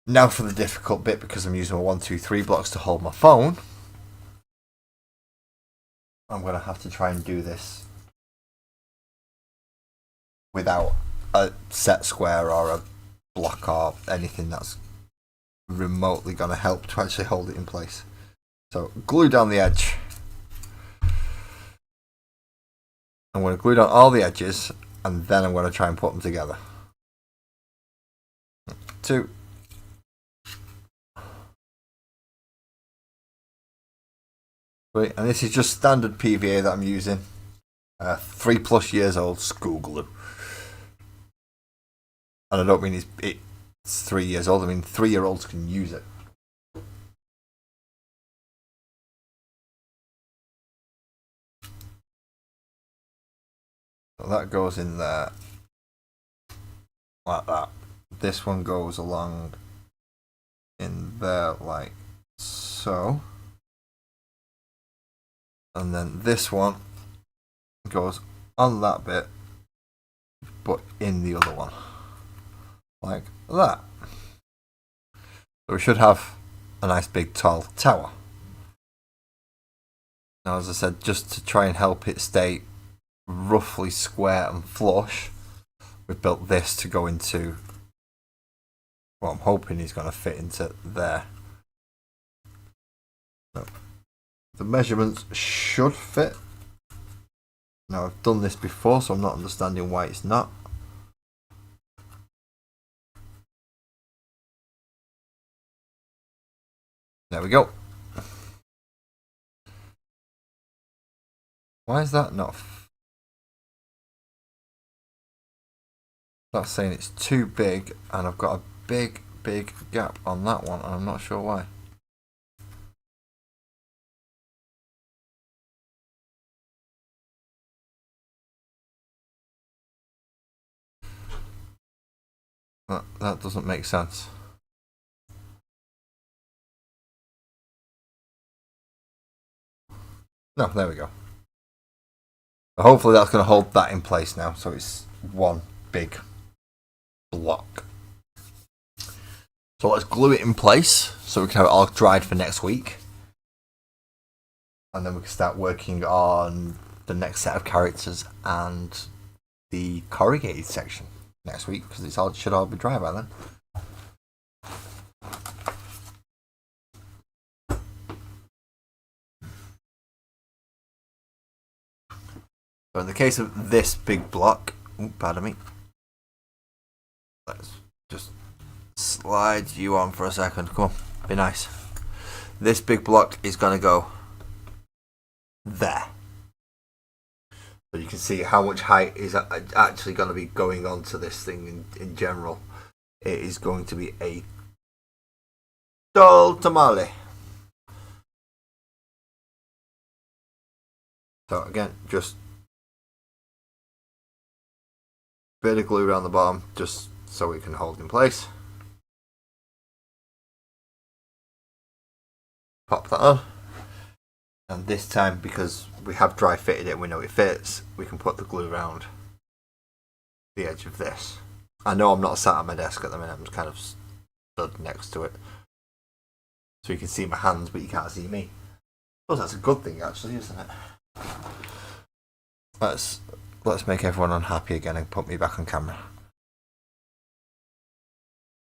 Now for the difficult bit, because I'm using my 1, 2, 3 blocks to hold my phone. I'm gonna have to try and do this without a set square or a block or anything that's remotely gonna help to actually hold it in place. So glue down the edge. I'm going to glue down all the edges and then I'm going to try and put them together. 2. And this is just standard PVA that I'm using. 3+ years old school glue. And I don't mean it's 3 years old, I mean 3-year-olds can use it. So that goes in there like that. This one goes along in there like so. And then this one goes on that bit, but in the other one. Like that. So we should have a nice big tall tower. Now, as I said, just to try and help it stay roughly square and flush, we've built this to go into what I'm hoping is going to fit into there. So the measurements should fit. Now, I've done this before, so I'm not understanding why it's not. There we go. Why is that not? That's saying it's too big, and I've got a big gap on that one, and I'm not sure why. That doesn't make sense. No, there we go. Hopefully that's going to hold that in place now, so it's one big block. So let's glue it in place so we can have it all dried for next week. And then we can start working on the next set of characters and the corrugated section next week, because it should all be dry by then. So in the case of this big block, pardon me, let's just slide you on for a second. Come on, be nice. This big block is going to go there. So you can see how much height is actually going to be going on to this thing in general. It is going to be a tall tamale. So again, just bit of glue around the bottom just so it can hold in place. Pop that on. And this time, because we have dry fitted it, we know it fits, we can put the glue around the edge of this. I know I'm not sat at my desk at the minute, I'm just kind of stood next to it. So you can see my hands, but you can't see me. I suppose that's a good thing actually, isn't it? Let's make everyone unhappy again and put me back on camera.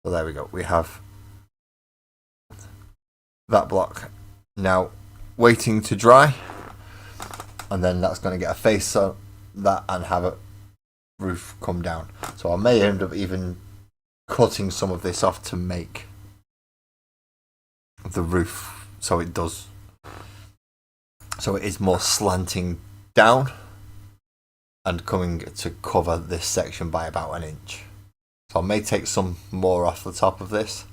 So there we go. We have that block now waiting to dry, and then that's going to get a face on that and have a roof come down. So I may end up even cutting some of this off to make the roof so it is more slanting down and coming to cover this section by about an inch. So I may take some more off the top of this.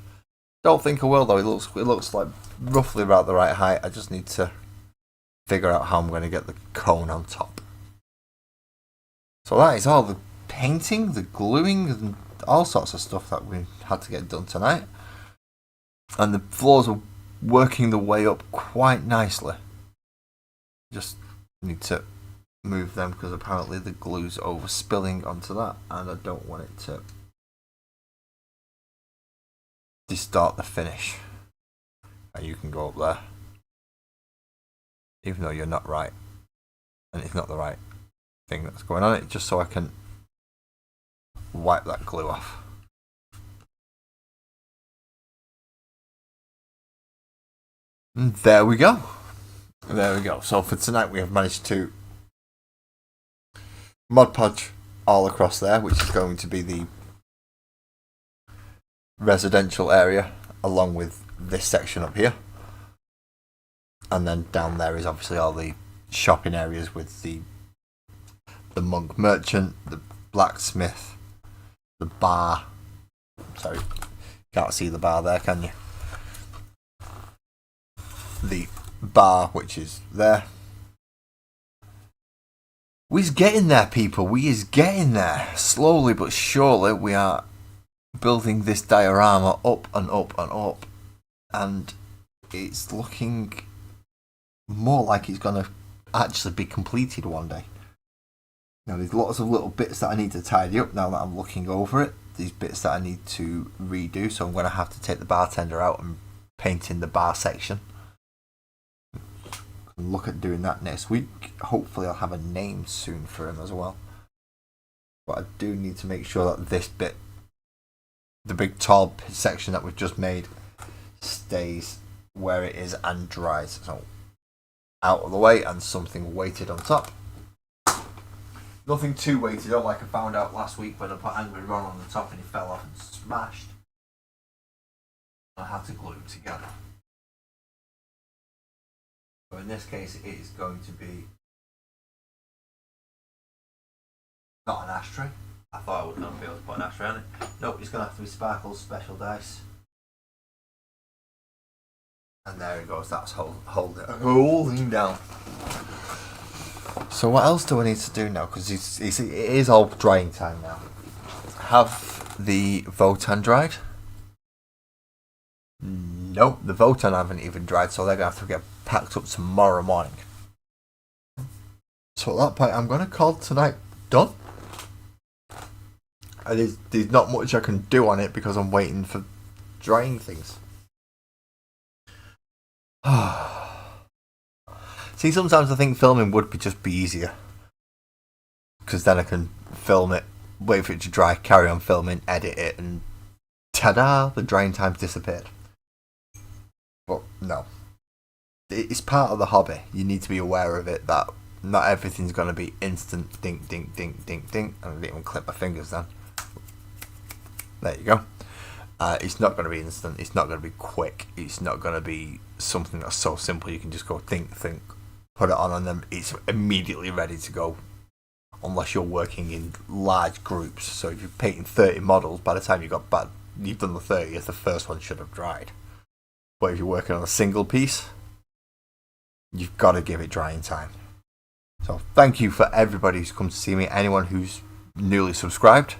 Don't think I will though. It looks like roughly about the right height. I just need to figure out how I'm going to get the cone on top. So that is all the painting, the gluing, and all sorts of stuff that we had to get done tonight. And the floors are working the way up quite nicely. Just need to move them because apparently the glue's overspilling onto that, and I don't want it to distort the finish. And you can go up there, even though you're not right, and it's not the right thing that's going on it, just so I can wipe that glue off. And there we go. There we go. So for tonight we have managed to Mod Podge all across there, which is going to be the residential area along with this section up here. And then down there is obviously all the shopping areas with the Monk Merchant, the blacksmith, the bar. Sorry, can't see the bar there, can you? The bar, which is there. We's getting there, people. We is getting there. Slowly but surely we are building this diorama up and up and up. And it's looking more like it's going to actually be completed one day. Now there's lots of little bits that I need to tidy up now that I'm looking over it. These bits that I need to redo. So I'm going to have to take the bartender out and paint in the bar section. Look at doing that next week. Hopefully I'll have a name soon for him as well. But I do need to make sure that this bit, the big tall section that we've just made, stays where it is and dries. So out of the way and something weighted on top. Nothing too weighted up like I found out last week when I put Angry Ron on the top and he fell off and smashed. I had to glue them together. So in this case, it is going to be not an ashtray. I thought I would not be able to put an ashtray on it. Nope, it's going to have to be Sparkles Special Dice. And there it goes, that's holding down. So what else do I need to do now? Because it is all drying time now. Have the Votan dried? Nope, the Votan haven't even dried, so they're going to have to get packed up tomorrow morning. So at that point, I'm going to call tonight done. And there's not much I can do on it because I'm waiting for drying things. See, sometimes I think filming would just be easier. Because then I can film it, wait for it to dry, carry on filming, edit it, and ta-da, the drying time's disappeared. But no. It's part of the hobby. You need to be aware of it, that not everything's going to be instant dink, dink, dink, dink, dink. I didn't even clip my fingers then. There you go. It's not going to be instant. It's not going to be quick. It's not going to be something that's so simple you can just go think, put it on, and then it's immediately ready to go. Unless you're working in large groups. So if you're painting 30 models, by the time you've done the 30th, the first one should have dried. But if you're working on a single piece, you've got to give it drying time. So thank you for everybody who's come to see me. Anyone who's newly subscribed.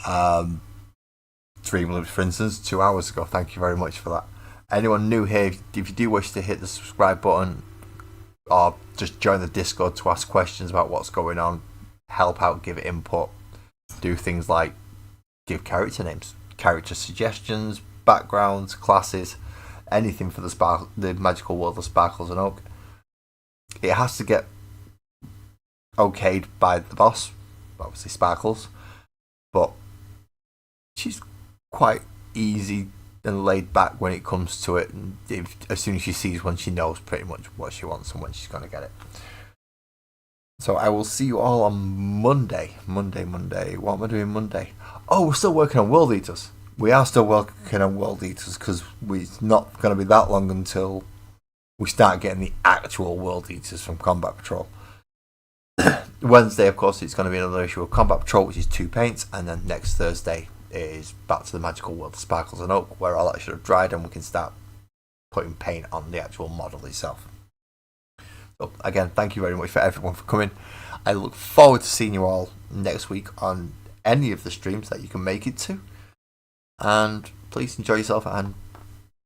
3 minutes, for instance, 2 hours ago. Thank you very much for that. Anyone new here, if you do wish to hit the subscribe button or just join the Discord to ask questions about what's going on, help out, give input, do things like give character names, character suggestions, backgrounds, classes, anything for the magical world of Sparkles and Oak. It has to get okayed by the boss, obviously Sparkles, but she's quite easy and laid back when it comes to it. And as soon as she sees one, she knows pretty much what she wants and when she's going to get it. So I will see you all on Monday. Monday. What am I doing Monday? Oh, we're still working on World Eaters. We are still working on World Eaters because it's not going to be that long until we start getting the actual World Eaters from Combat Patrol. Wednesday, of course, it's going to be another issue of Combat Patrol, which is 2 paints, and then next Thursday is back to the magical world of Sparkles and Oak, where all that should have dried and we can start putting paint on the actual model itself. So again, thank you very much for everyone for coming. I look forward to seeing you all next week on any of the streams that you can make it to. And please enjoy yourself and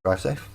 drive safe.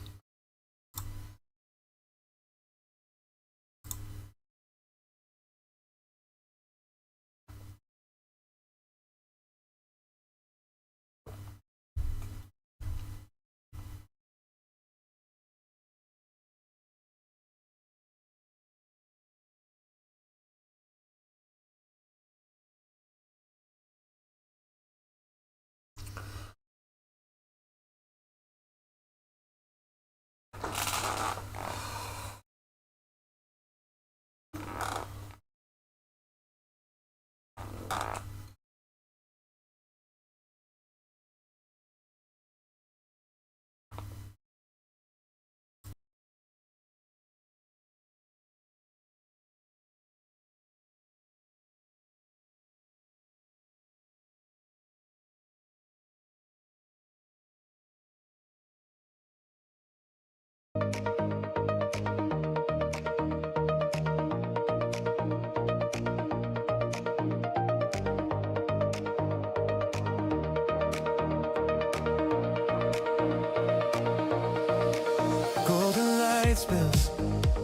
Golden light spills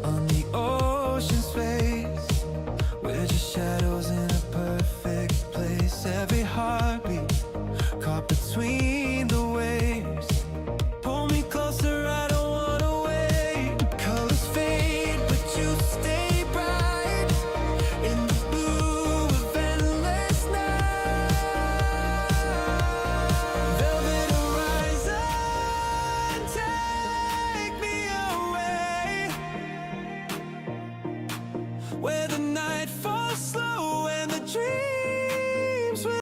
on the ocean's face. We're just shadows in a perfect place. Every heartbeat caught between the waves. Pull me closer, I don't wanna wait. Colors fade, but you stay bright in the blue of endless night. Velvet horizon, take me away where the night falls.